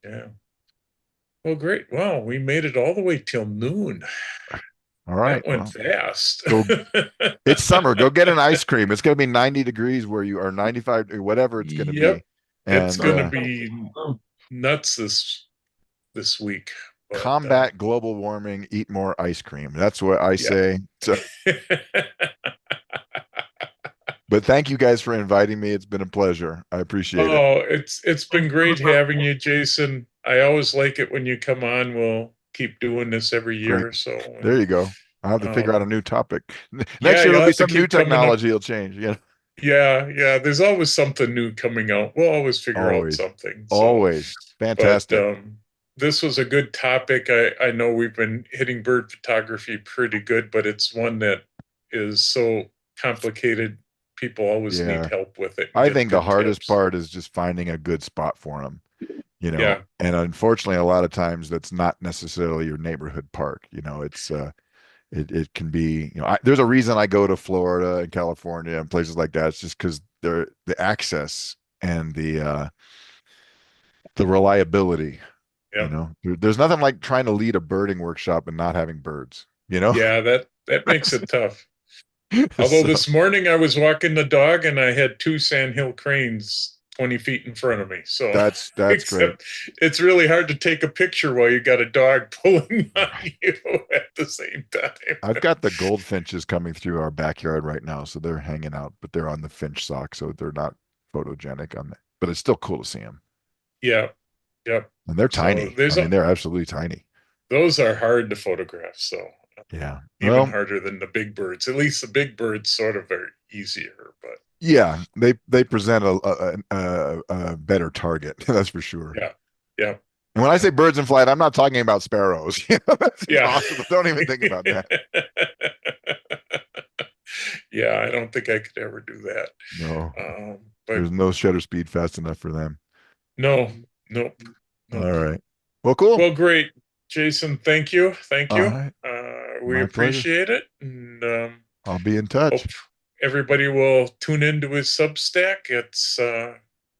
yeah. Well, great. Wow, we made it all the way till noon. All right. That went Well, fast. go. It's summer. Go get an ice cream. It's going to be 90 degrees where you are, 95, or whatever it's going to Yep, be. it's And going to be nuts this week. But combat global warming, eat more ice cream. That's what I yeah. say. So, but thank you guys for inviting me. It's been a pleasure. I appreciate it. Oh, it's been great having you, Jason. I always like it when you come on. We'll keep doing this every Great. year or so. There And you go. I'll have to figure out a new topic. Next yeah, year, you'll there'll be have to some new keep coming up. technology will change. Yeah, yeah. There's always something new coming out. We'll always figure out Always. something. So, Always. but Fantastic. this was a good topic. I know we've been hitting bird photography pretty good, but it's one that is so complicated. People always need Yeah. help with it and I get think the good hardest tips. part is just finding a good spot for them, Yeah, and unfortunately, a lot of times that's not necessarily your neighborhood park. It's it can be, there's a reason I go to Florida and California and places like that. It's just because the access and the reliability. yeah, There's nothing like trying to lead a birding workshop and not having birds. yeah. That makes it tough. Although So this morning I was walking the dog and I had two sandhill cranes 20 feet in front of me. So, that's great. except it's really hard to take a picture while you got a dog pulling on you at the same I've time. got the goldfinches coming through our backyard right now, so they're hanging out, but they're on the finch sock, so they're not photogenic on that. But it's still cool to see them, Yeah, yep. and they're So tiny. I mean, they're absolutely tiny. those are hard to photograph. So Yeah. even Well, harder than the big birds. At least the big birds sort of are easier, but yeah, they present a better target. That's for sure. yeah, yeah, And when I say birds in flight, I'm not talking about sparrows. That's yeah. impossible. Don't even think about that. Yeah, I don't think I could ever do that. No, But there's no shutter speed fast enough for them. no, nope, All nope. right. Well, cool. Well, great, Jason. Thank you, thank All you. right. We My pleasure. appreciate it, and I'll be in hope touch. everybody will tune into his Substack. It's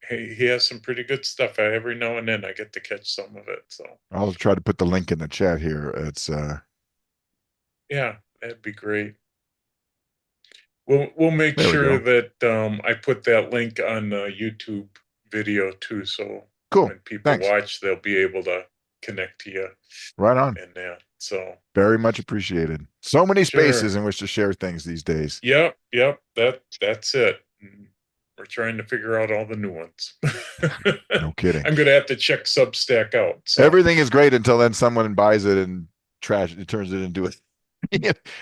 he has some pretty good stuff. Every now and then I get to catch some of it. So I'll try to put the link in the chat here. It's yeah, that'd be great. We'll make There we sure go. that I put that link on the YouTube video too, so Cool. when people Thanks. watch, they'll be able to connect to you Right on. and that. So Very much appreciated. So many Sure. spaces in which to share things these days. Yep, that's it. We're trying to figure out all the new ones. No kidding. I'm gonna have to check Substack out. So. Everything is great until then someone buys it and trash it, turns it into it.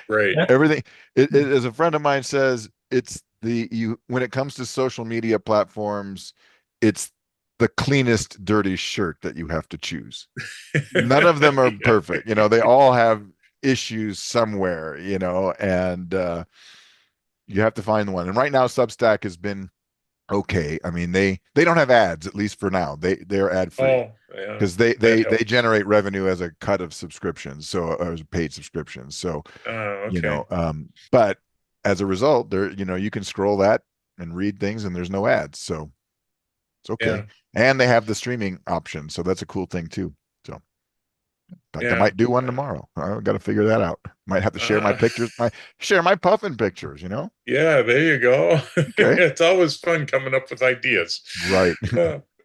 Right. Everything as a friend of mine says, it's when it comes to social media platforms, it's the cleanest dirty shirt that you have to choose. None of them are perfect. They all have issues somewhere, and you have to find the one. And right now Substack has been okay. I mean, they don't have ads, at least for now. They're ad free. Oh, yeah. Because they generate revenue as a cut of subscriptions, so as paid subscriptions. So okay. But as a result, you can scroll that and read things, and there's no ads, so it's okay. Yeah. And they have the streaming option, so that's a cool thing too. So, in fact, I Yeah. might do one tomorrow. I've got to figure that out. Might have to share my pictures, share my puffin pictures. Yeah, there you go. Okay. It's always fun coming up with ideas. Right.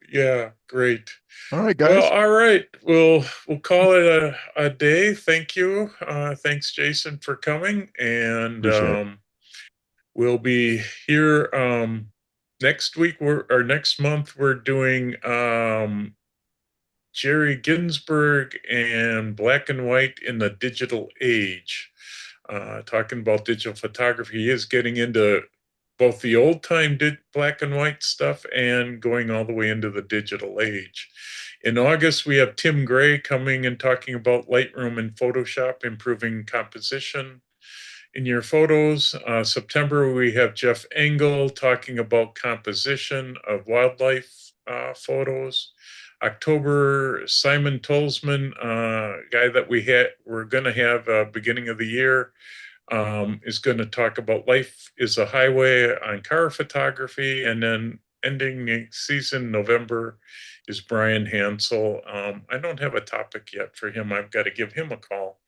Yeah, great. All right, guys. Well, all right. We'll call it a day. Thank you. Thanks, Jason, for coming. And Appreciate it. we'll be here next week or next month. We're doing Jerry Ginsburg and black and white in the digital age. Talking about digital photography. He is getting into both the old time black and white stuff and going all the way into the digital age. In August, we have Tim Gray coming and talking about Lightroom and Photoshop, improving composition in your photos. September, we have Jeff Engel talking about composition of wildlife photos. October, Simon Tolzman, guy that we're going to have beginning of the year, is going to talk about life is a highway on car photography. And then ending the season, November, is Brian Hansel. I don't have a topic yet for him. I've got to give him a call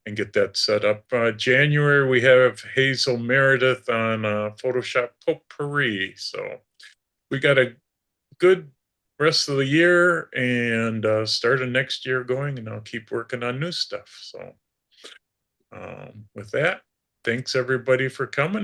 and get that set up. January, we have Hazel Meredith on Photoshop Potpourri. So we got a good rest of the year and start of next year going, and I'll keep working on new stuff. So with that, thanks everybody for coming.